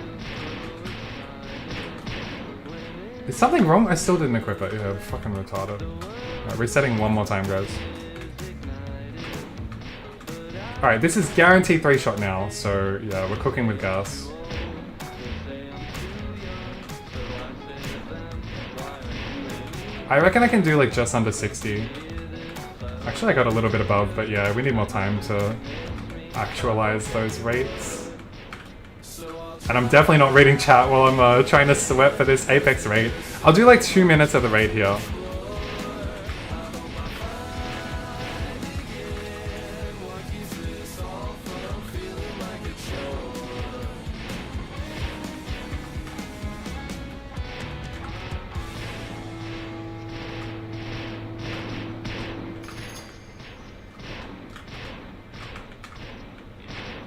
Is something wrong? I still didn't equip it. Yeah, fucking retarded. Right, resetting one more time, guys. Alright, this is guaranteed 3-shot now, so yeah, we're cooking with gas. I reckon I can do like just under 60. Actually, I got a little bit above, but yeah, we need more time to actualize those rates. And I'm definitely not reading chat while I'm trying to sweat for this Apex rate. I'll do like 2 minutes of the raid here.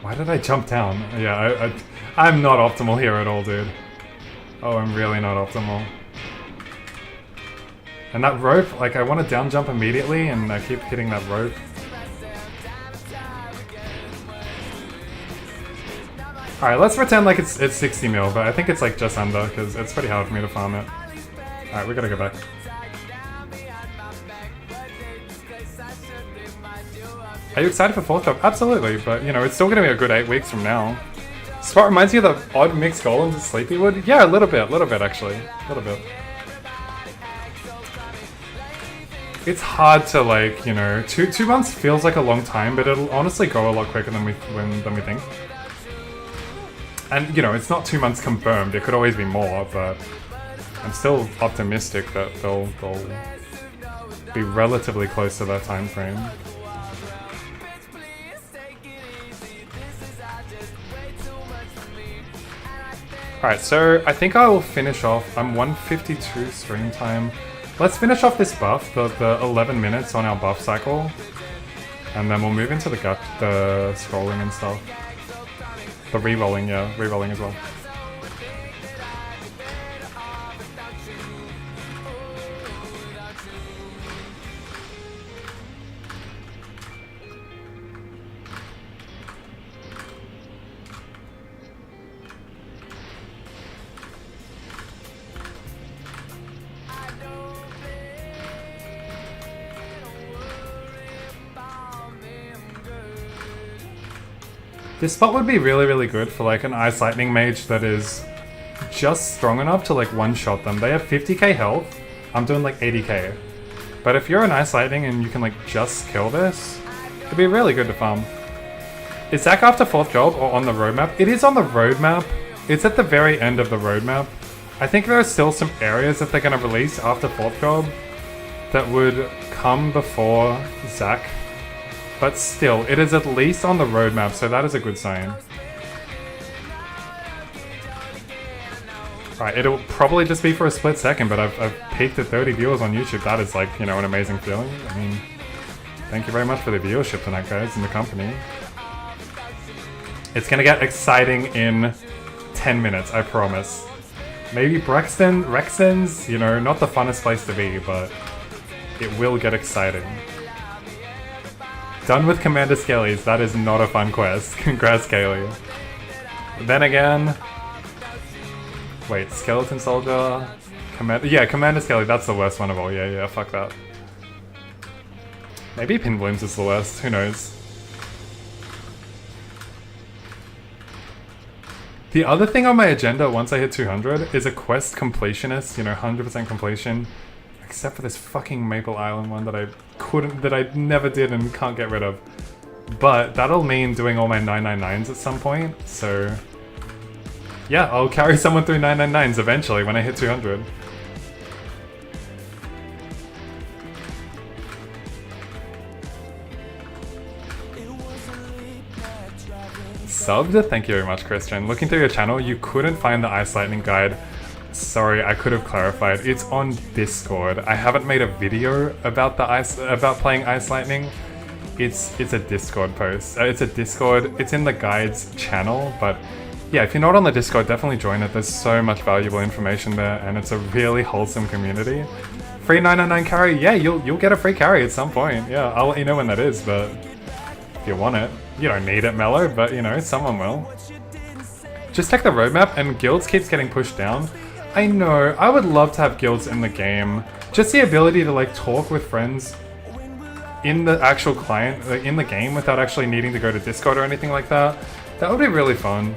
Why did I jump down? Yeah, I'm not optimal here at all, dude. Oh, I'm really not optimal. And that rope, like I want to down jump immediately and I keep hitting that rope. Alright, let's pretend like it's 60 mil, but I think it's like just under, because it's pretty hard for me to farm it. Alright, we gotta go back. Are you excited for 4th job? Absolutely, but you know, it's still gonna be a good 8 weeks from now. Spot reminds you of the odd mixed golems of Sleepywood? Yeah, a little bit actually. A little bit. It's hard to like, you know, two months feels like a long time, but it'll honestly go a lot quicker than we think. And, you know, it's not 2 months confirmed, it could always be more, but I'm still optimistic that they'll be relatively close to that time frame. Alright, so I think I will finish off. I'm 152 stream time. Let's finish off this buff, the 11 minutes on our buff cycle. And then we'll move into the scrolling and stuff. The re-rolling, yeah, re-rolling as well. This spot would be really, really good for like an Ice Lightning mage that is just strong enough to like one-shot them. They have 50k health, I'm doing like 80k. But if you're an Ice Lightning and you can like just kill this, it'd be really good to farm. Is Zac after 4th job or on the roadmap? It is on the roadmap. It's at the very end of the roadmap. I think there are still some areas that they're going to release after 4th job that would come before Zac. But still, it is at least on the roadmap, so that is a good sign. Alright, it'll probably just be for a split second, but I've peaked at 30 viewers on YouTube. That is like, you know, an amazing feeling. I mean, thank you very much for the viewership tonight, guys, and the company. It's gonna get exciting in 10 minutes, I promise. Maybe Rexton's, you know, not the funnest place to be, but it will get exciting. Done with Commander Skellies, that is not a fun quest. Congrats, Kaylee. Then again... Wait, Skeleton Soldier... Commander Skelly, that's the worst one of all. Yeah, fuck that. Maybe Pin Blooms is the worst, who knows. The other thing on my agenda once I hit 200 is a quest completionist, you know, 100% completion. Except for this fucking Maple Island one that I never did and can't get rid of. But that'll mean doing all my 999s at some point, so... Yeah, I'll carry someone through 999s eventually when I hit 200. Subbed? Thank you very much, Christian. Looking through your channel, you couldn't find the Ice Lightning guide. Sorry, I could have clarified. It's on Discord. I haven't made a video about playing Ice Lightning. It's a Discord post. It's a Discord. It's in the guides channel, but yeah, if you're not on the Discord, definitely join it. There's so much valuable information there, and it's a really wholesome community. Free 999 carry? Yeah, you'll get a free carry at some point. Yeah, I'll let you know when that is, but if you want it, you don't need it, Mellow, but you know, someone will. Just check the roadmap, and guilds keeps getting pushed down. I know, I would love to have guilds in the game. Just the ability to like talk with friends in the actual client, like, in the game without actually needing to go to Discord or anything like that. That would be really fun.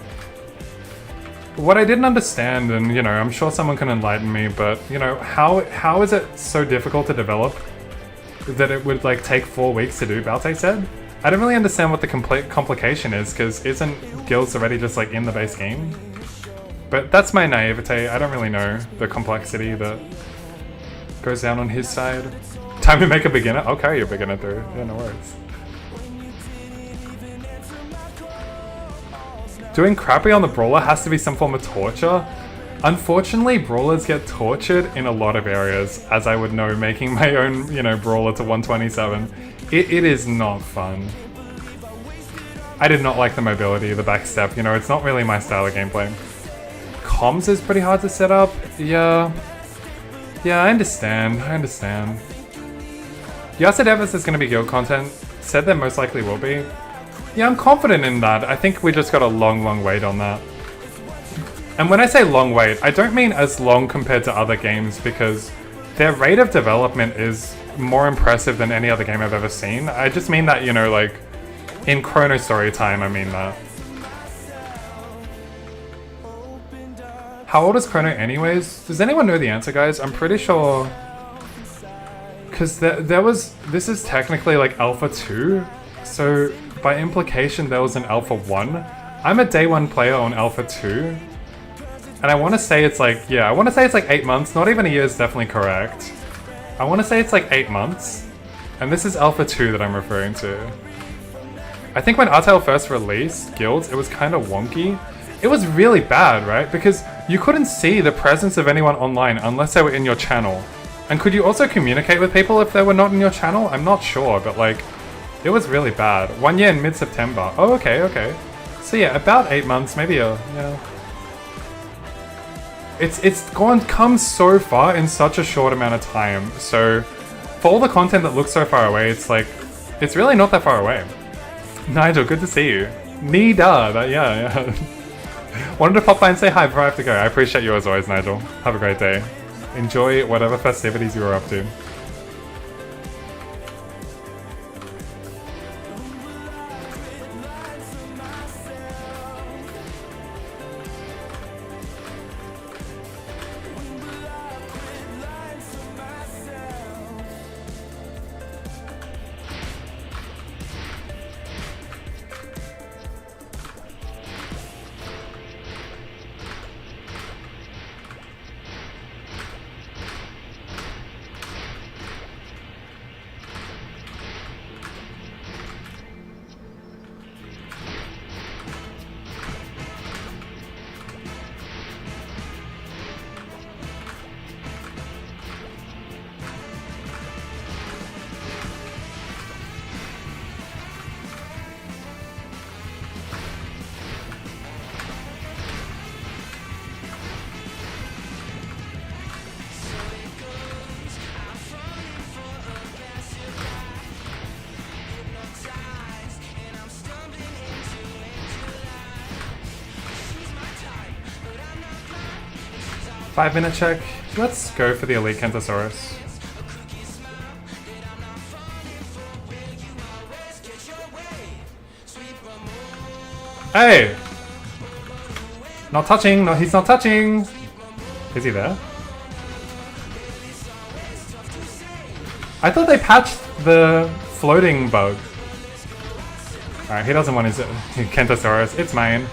What I didn't understand, and you know, I'm sure someone can enlighten me, but you know, how is it so difficult to develop that it would like take 4 weeks to do, Balte said? I don't really understand what the complication is, because isn't guilds already just like in the base game? But that's my naivete. I don't really know the complexity that goes down on his side. Time to make a beginner? I'll carry your beginner through. Yeah, no worries. Doing crappy on the brawler has to be some form of torture. Unfortunately, brawlers get tortured in a lot of areas, as I would know making my own, you know, brawler to 127. It is not fun. I did not like the mobility, the backstep, you know, it's not really my style of gameplay. comms is pretty hard to set up. Yeah. Yeah, I understand. You asked if there's going to be guild content. Said there most likely will be. Yeah, I'm confident in that. I think we just got a long wait on that. And when I say long wait, I don't mean as long compared to other games, because their rate of development is more impressive than any other game I've ever seen. I just mean that, you know, like, in Chronostory time, I mean that. How old is Chrono anyways? Does anyone know the answer, guys? I'm pretty sure... Because this is technically like Alpha 2, so by implication there was an Alpha 1. I'm a day 1 player on Alpha 2, and I want to say it's like, yeah, I want to say it's like 8 months, not even a year is definitely correct. I want to say it's like 8 months, and this is Alpha 2 that I'm referring to. I think when Artel first released Guilds, it was kind of wonky. It was really bad, right? Because you couldn't see the presence of anyone online unless they were in your channel. And could you also communicate with people if they were not in your channel? I'm not sure, but like, it was really bad. 1 year in mid-September. Oh, okay. So yeah, about 8 months, maybe yeah. It's come so far in such a short amount of time. So for all the content that looks so far away, it's like, it's really not that far away. Nigel, good to see you. Nida, yeah. Wanted to pop by and say hi before I have to go. I appreciate you as always, Nigel. Have a great day. Enjoy whatever festivities you are up to. 5-minute check. Let's go for the Elite Kentosaurus. Hey! Not touching! No, he's not touching! Is he there? I thought they patched the floating bug. Alright, he doesn't want his Kentosaurus. It's mine.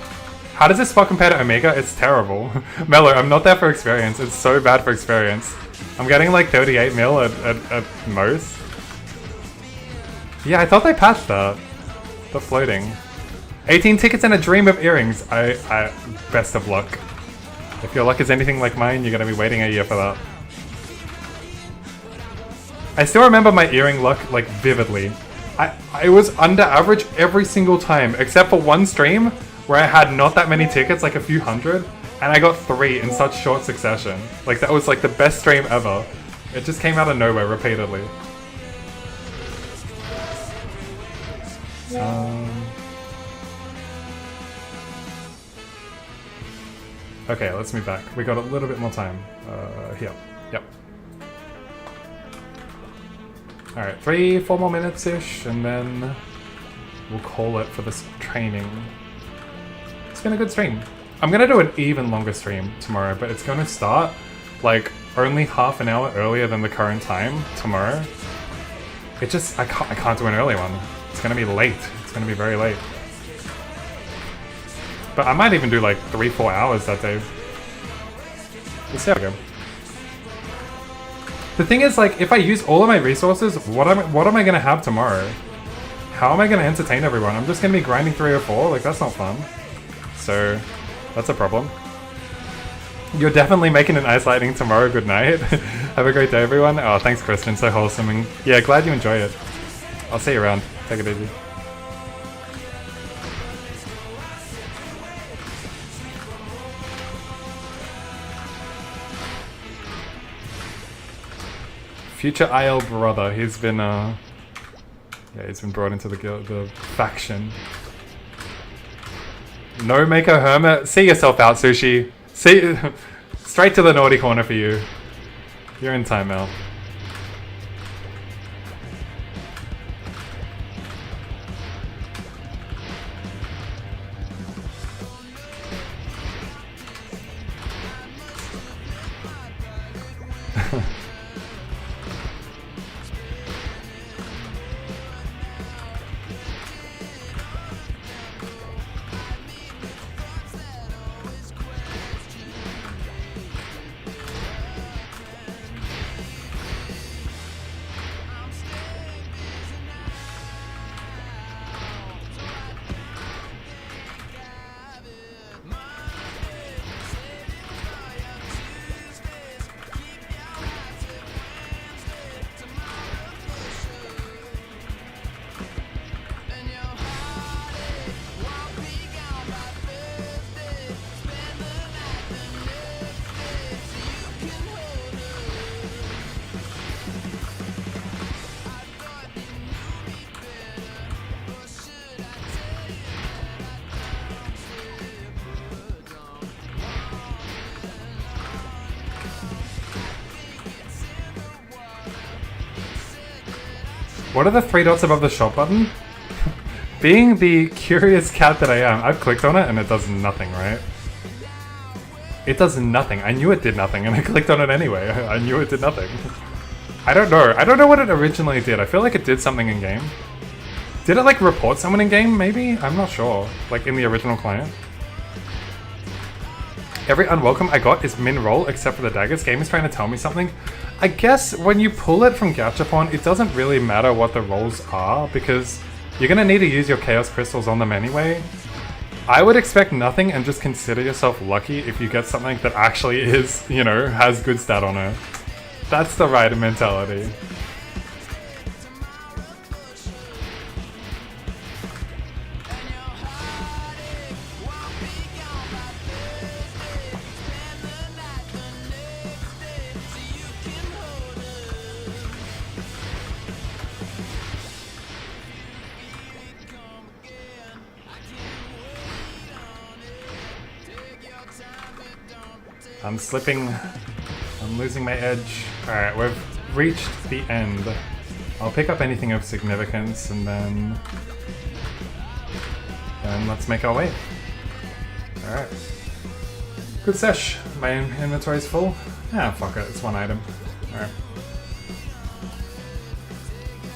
How does this spot compare to Omega? It's terrible. Mello, I'm not there for experience. It's so bad for experience. I'm getting like 38 mil at most. Yeah, I thought they patched that. The floating. 18 tickets and a dream of earrings. I best of luck. If your luck is anything like mine, you're gonna be waiting a year for that. I still remember my earring luck like vividly. I was under average every single time, except for one stream where I had not that many tickets, like a few hundred, and I got 3 in such short succession. Like that was like the best stream ever. It just came out of nowhere repeatedly. Okay, let's move back. We got a little bit more time. Here. Yep. Alright, 3-4 more minutes-ish, and then we'll call it for this training. It's been a good stream. I'm gonna do an even longer stream tomorrow, but it's gonna start like only half an hour earlier than the current time tomorrow. It just, I can't do an early one. It's gonna be late. It's gonna be very late. But I might even do like 3-4 hours that day. We'll see how we go. The thing is, like, if I use all of my resources, what am I gonna have tomorrow? How am I gonna entertain everyone? I'm just gonna be grinding 3 or 4? Like, that's not fun. So, that's a problem. You're definitely making an ice lightning tomorrow. Good night. Have a great day, everyone. Oh, thanks, Kristen. So wholesome. And yeah, glad you enjoy it. I'll see you around. Take it easy. Future IL brother. He's been yeah, he's been brought into the faction. No Mako Hermit. See yourself out, Sushi. See, straight to the naughty corner for you. You're in timeout. What are the 3 dots above the shop button? Being the curious cat that I am, I've clicked on it and it does nothing, right? It does nothing. I knew it did nothing and I clicked on it anyway. I knew it did nothing. I don't know. I don't know what it originally did. I feel like it did something in game. Did it like report someone in game maybe? I'm not sure. Like in the original client. Every unwelcome I got is min roll except for the daggers. Game is trying to tell me something. I guess when you pull it from Gachapon, it doesn't really matter what the rolls are because you're going to need to use your Chaos Crystals on them anyway. I would expect nothing and just consider yourself lucky if you get something that actually is, you know, has good stat on it. That's the right mentality. I'm slipping. I'm losing my edge. Alright, we've reached the end. I'll pick up anything of significance and then let's make our way. Alright. Good sesh. My inventory's full. Ah, fuck it. It's one item. Alright.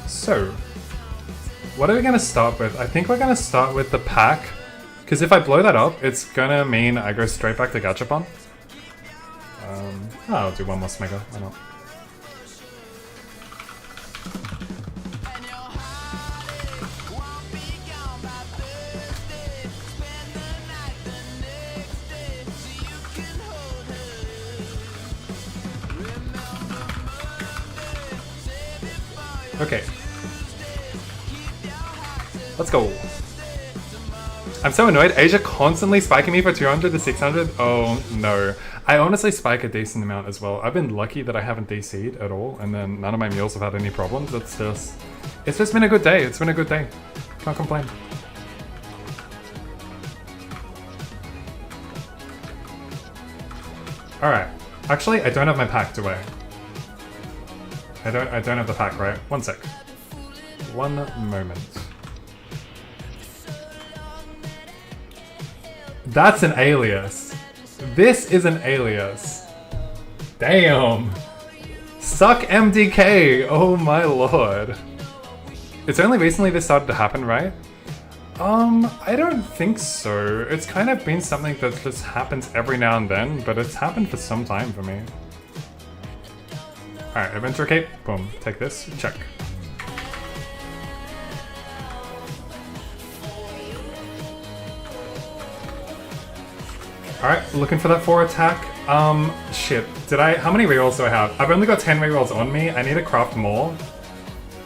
So, what are we going to start with? I think we're going to start with the pack. Because if I blow that up, it's going to mean I go straight back to Gachapon. I'll do one more Smegger, why not? Okay. Let's go. I'm so annoyed. Asia constantly spiking me for 200 to 600. Oh no. I honestly spike a decent amount as well. I've been lucky that I haven't DC'd at all, and then none of my mules have had any problems. It's just been a good day. It's been a good day. Can't complain. Alright. Actually, I don't have my pack, do I? I don't have the pack, right? One sec. One moment. That's an alias. This is an alias. Damn. Suck MDK. Oh my lord. It's only recently this started to happen, right? I don't think so. It's kind of been something that just happens every now and then, but it's happened for some time for me. Alright, Adventure Cape. Boom. Take this. Check. Alright, looking for that 4 attack. Shit. How many rerolls do I have? I've only got 10 rerolls on me. I need to craft more.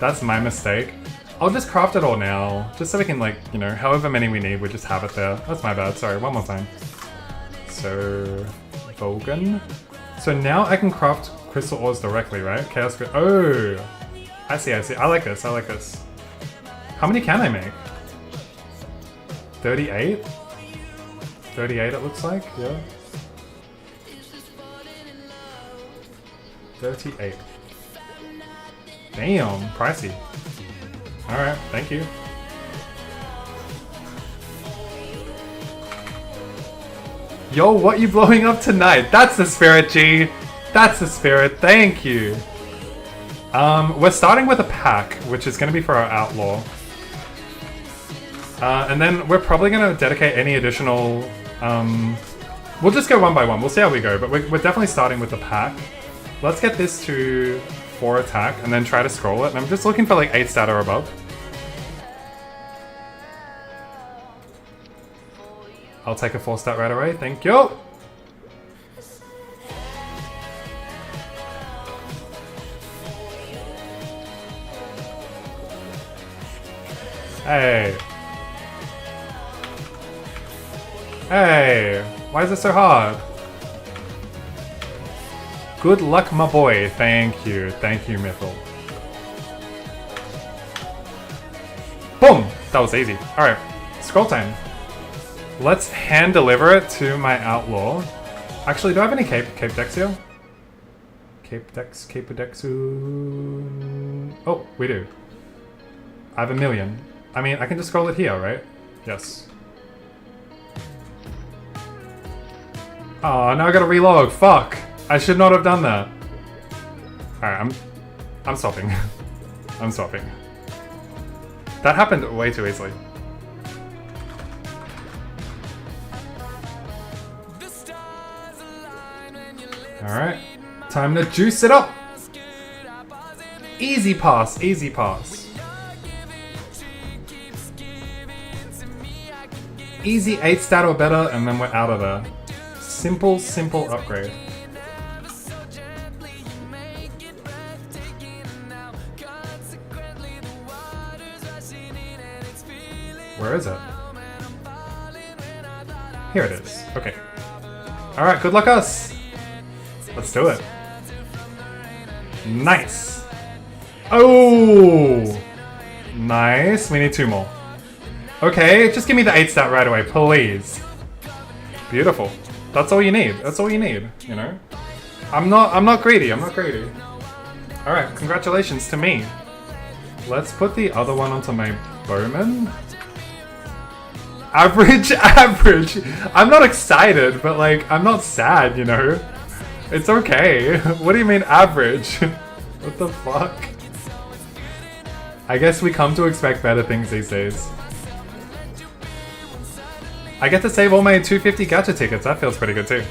That's my mistake. I'll just craft it all now. Just so we can, like, you know, however many we need, we just have it there. That's my bad. Sorry, one more time. So, Vogan. So now I can craft crystal ores directly, right? Chaos. Oh, I see. I like this. How many can I make? 38? 38 it looks like, yeah. 38. Damn, pricey. Alright, thank you. Yo, what you blowing up tonight? That's the spirit, G. That's the spirit, thank you. We're starting with a pack, which is going to be for our outlaw. And then we're probably going to dedicate any additional... we'll just go one by one. We'll see how we go, but we're definitely starting with the pack. Let's get this to 4 attack and then try to scroll it. And I'm just looking for like 8 stat or above. I'll take a 4 stat right away. Thank you. Hey. Hey. Why is it so hard? Good luck, my boy. Thank you. Thank you, Mythal. Boom! That was easy. Alright. Scroll time. Let's hand deliver it to my outlaw. Actually, do I have any cape decks here? Cape decks, Capodexu. Oh, we do. I have 1,000,000. I mean, I can just scroll it here, right? Yes. Oh, now I gotta relog. Fuck! I should not have done that. Alright, I'm stopping. I'm stopping. That happened way too easily. Alright, time to juice it up! Easy pass, easy pass. Easy 8 stat or better, and then we're out of there. Simple, simple upgrade. Where is it? Here it is. Okay. Alright, good luck us! Let's do it. Nice! Oh! Nice. We need 2 more. Okay, just give me the 8 stat right away, please. Beautiful. That's all you need. That's all you need, you know? I'm not greedy. I'm not greedy. Alright, congratulations to me. Let's put the other one onto my bowman. Average, average. I'm not excited, but like, I'm not sad, you know? It's okay. What do you mean average? What the fuck? I guess we come to expect better things these days. I get to save all my 250 gacha tickets. That feels pretty good too.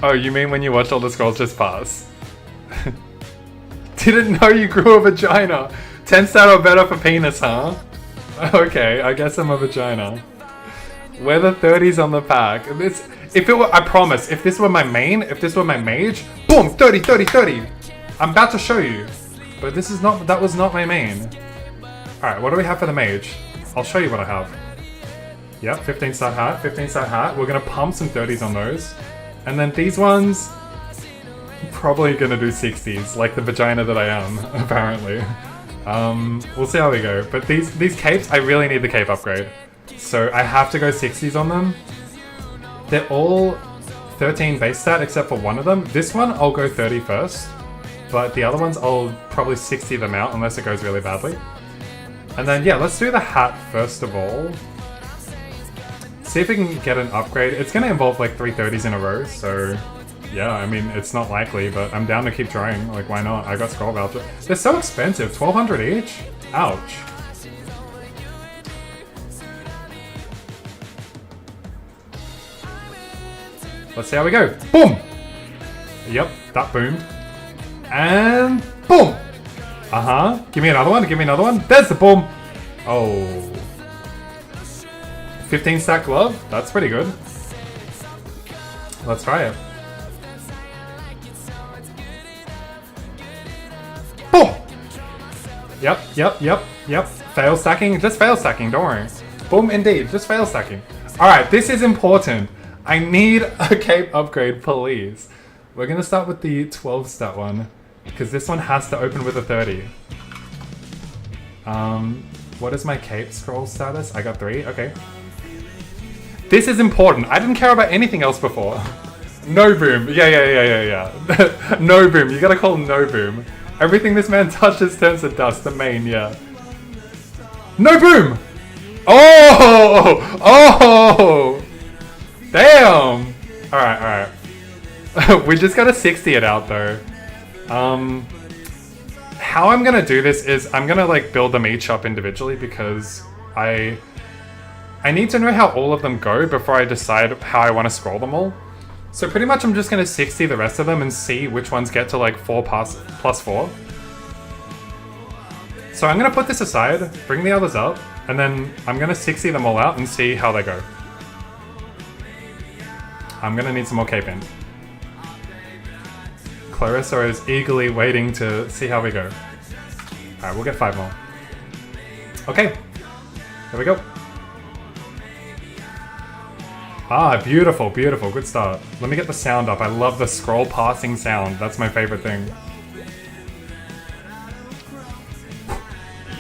Oh, you mean when you watch all the scrolls just pass? Didn't know you grew a vagina. 10 stat or better for penis, huh? Okay, I guess I'm a vagina. We're the 30s on the pack. If it were, I promise, if this were my main, if this were my mage, boom, 30, 30, 30. I'm about to show you. But this is not, that was not my main. Alright, what do we have for the mage? I'll show you what I have. Yep, 15 star hat, 15 star hat. We're gonna pump some 30s on those. And then these ones, probably gonna do 60s, like the vagina that I am, apparently. We'll see how we go. But these capes, I really need the cape upgrade. So I have to go 60s on them. They're all 13 base stat except for one of them. This one, I'll go 30 first. But the other ones, I'll probably 60 them out unless it goes really badly. And then, yeah, let's do the hat first of all. See if we can get an upgrade. It's going to involve like 3 30s in a row, so... Yeah, I mean, it's not likely, but I'm down to keep trying. Like, why not? I got scroll voucher. They're so expensive. 1,200 each? Ouch. Let's see how we go. Boom! Yep, that boomed. And boom! Uh-huh. Give me another one. Give me another one. There's the boom! Oh. 15 stack glove? That's pretty good. Let's try it. Boom! Yep, yep, yep, yep. Fail stacking? Just fail stacking, don't worry. Boom, indeed. Just fail stacking. Alright, this is important. I need a cape upgrade, please. We're gonna start with the 12 stat one, because this one has to open with a 30. What is my cape scroll status? I got 3, okay. This is important. I didn't care about anything else before. No boom. Yeah. No boom. You gotta call no boom. Everything this man touches turns to dust. The main, yeah. No boom! Oh! Damn! Alright. We just gotta 60 it out though. How I'm gonna do this is I'm gonna like build them each up individually because I need to know how all of them go before I decide how I want to scroll them all. So pretty much I'm just gonna 60 the rest of them and see which ones get to like 4 plus 4. So I'm gonna put this aside, bring the others up, and then I'm gonna 60 them all out and see how they go. I'm gonna need some more cape in. Clarissa is eagerly waiting to see how we go. Alright, we'll get 5 more. Okay, here we go. Ah, beautiful, good start. Let me get the sound up. I love the scroll passing sound. That's my favorite thing.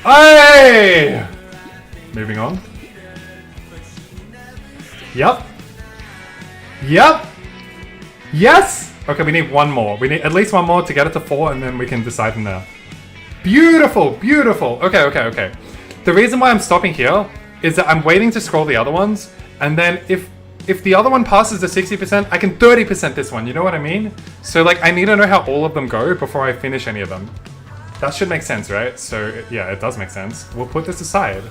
Hey! Moving on. Yep. Yes! Okay, we need one more. We need at least one more to get it to 4 and then we can decide from there. Beautiful. Okay. The reason why I'm stopping here is that I'm waiting to scroll the other ones, and then if the other one passes the 60%, I can 30% this one, you know what I mean? So like, I need to know how all of them go before I finish any of them. That should make sense, right? So yeah, it does make sense. We'll put this aside.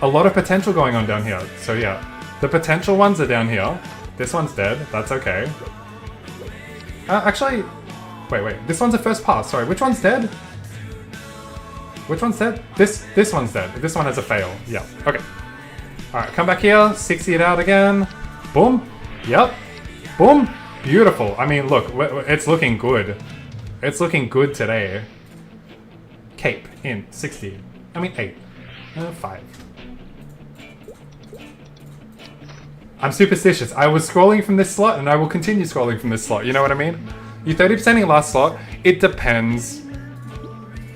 A lot of potential going on down here. So yeah, the potential ones are down here. This one's dead, that's okay. Actually, wait, this one's a first pass, sorry, which one's dead? Which one's dead? This one's dead. This one has a fail, yeah, okay. Alright, come back here, 60 it out again. Boom. Yep. Boom. Beautiful. I mean, look, it's looking good. It's looking good today. Cape in 60. I mean 8. 5. I'm superstitious. I was scrolling from this slot and I will continue scrolling from this slot. You know what I mean? You 30%ing last slot. It depends.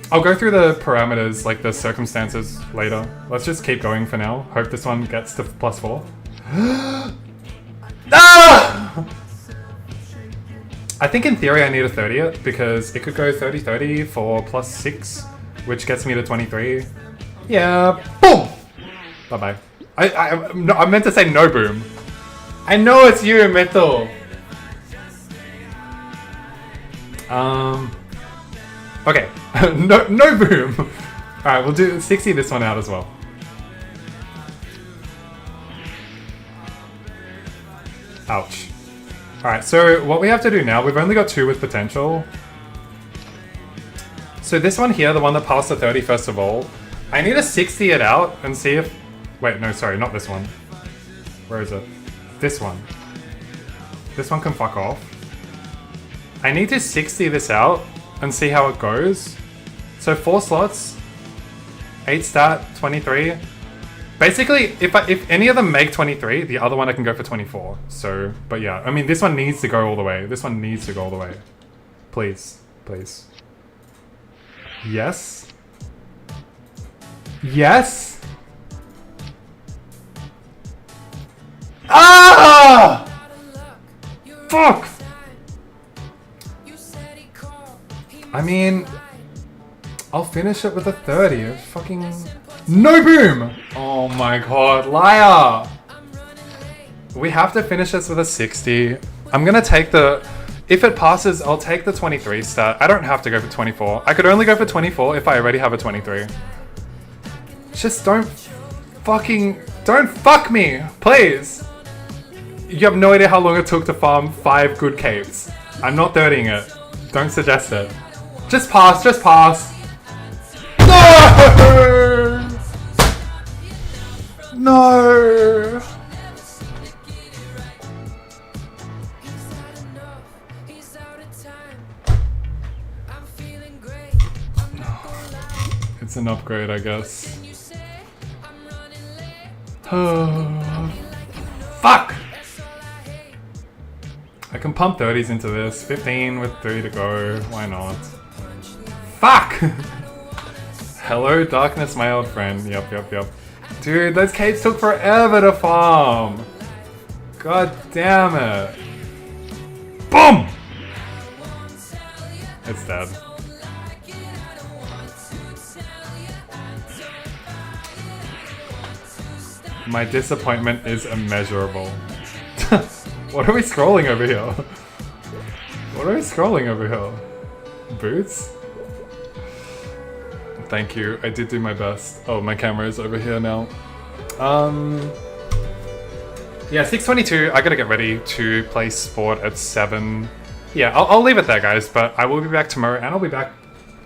I'll go through the parameters, like the circumstances later. Let's just keep going for now. Hope this one gets to plus 4. Ah! I think in theory I need a 30th because it could go 30-30 for plus 6, which gets me to 23. Yeah, boom! Bye-bye. I meant to say no boom. I know it's you, Metal. Okay, no boom. Alright, we'll do 60 this one out as well. Ouch. Alright, so what we have to do now, we've only got 2 with potential. So this one here, the one that passed the 30 first of all, I need to 60 it out and see if... Wait, no, sorry, not this one. Where is it? This one. This one can fuck off. I need to 60 this out and see how it goes. So 4 slots, 8 stat, 23. Basically, if any of them make 23, the other one I can go for 24. So, but yeah, I mean, this one needs to go all the way. This one needs to go all the way. Please, please. Yes. Yes. Ah! Fuck! I mean, I'll finish it with a 30. It's fucking... No boom! Oh my god, liar! We have to finish this with a 60. I'm gonna take the... If it passes, I'll take the 23 stat. I don't have to go for 24. I could only go for 24 if I already have a 23. Just don't fucking... Don't fuck me! Please! You have no idea how long it took to farm 5 good capes. I'm not 30ing it. Don't suggest it. Just pass, just pass. No! No! It's an upgrade, I guess. Fuck! can pump 30s into this. 15 with 3 to go. Why not? Fuck! Hello, darkness, my old friend. Yep. Dude, those caves took forever to farm. God damn it. Boom! It's dead. My disappointment is immeasurable. What are we scrolling over here? What are we scrolling over here? Boots? Thank you, I did do my best. Oh, my camera is over here now. Yeah, 6:22, I gotta get ready to play sport at 7. Yeah, I'll leave it there, guys, but I will be back tomorrow, and I'll be back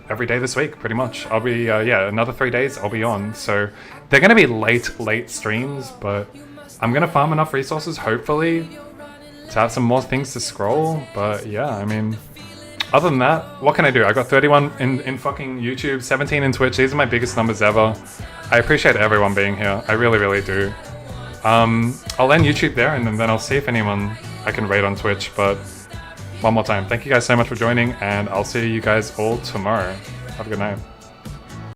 every day this week, pretty much. I'll be, yeah, another 3 days I'll be on, so they're gonna be late streams, but I'm gonna farm enough resources, hopefully, to have some more things to scroll, but yeah, I mean, other than that, what can I do? I got 31 in fucking YouTube, 17 in Twitch, these are my biggest numbers ever. I appreciate everyone being here, I really do. I'll end YouTube there, and then I'll see if anyone I can raid on Twitch, but one more time, thank you guys so much for joining, and I'll see you guys all tomorrow. Have a good night.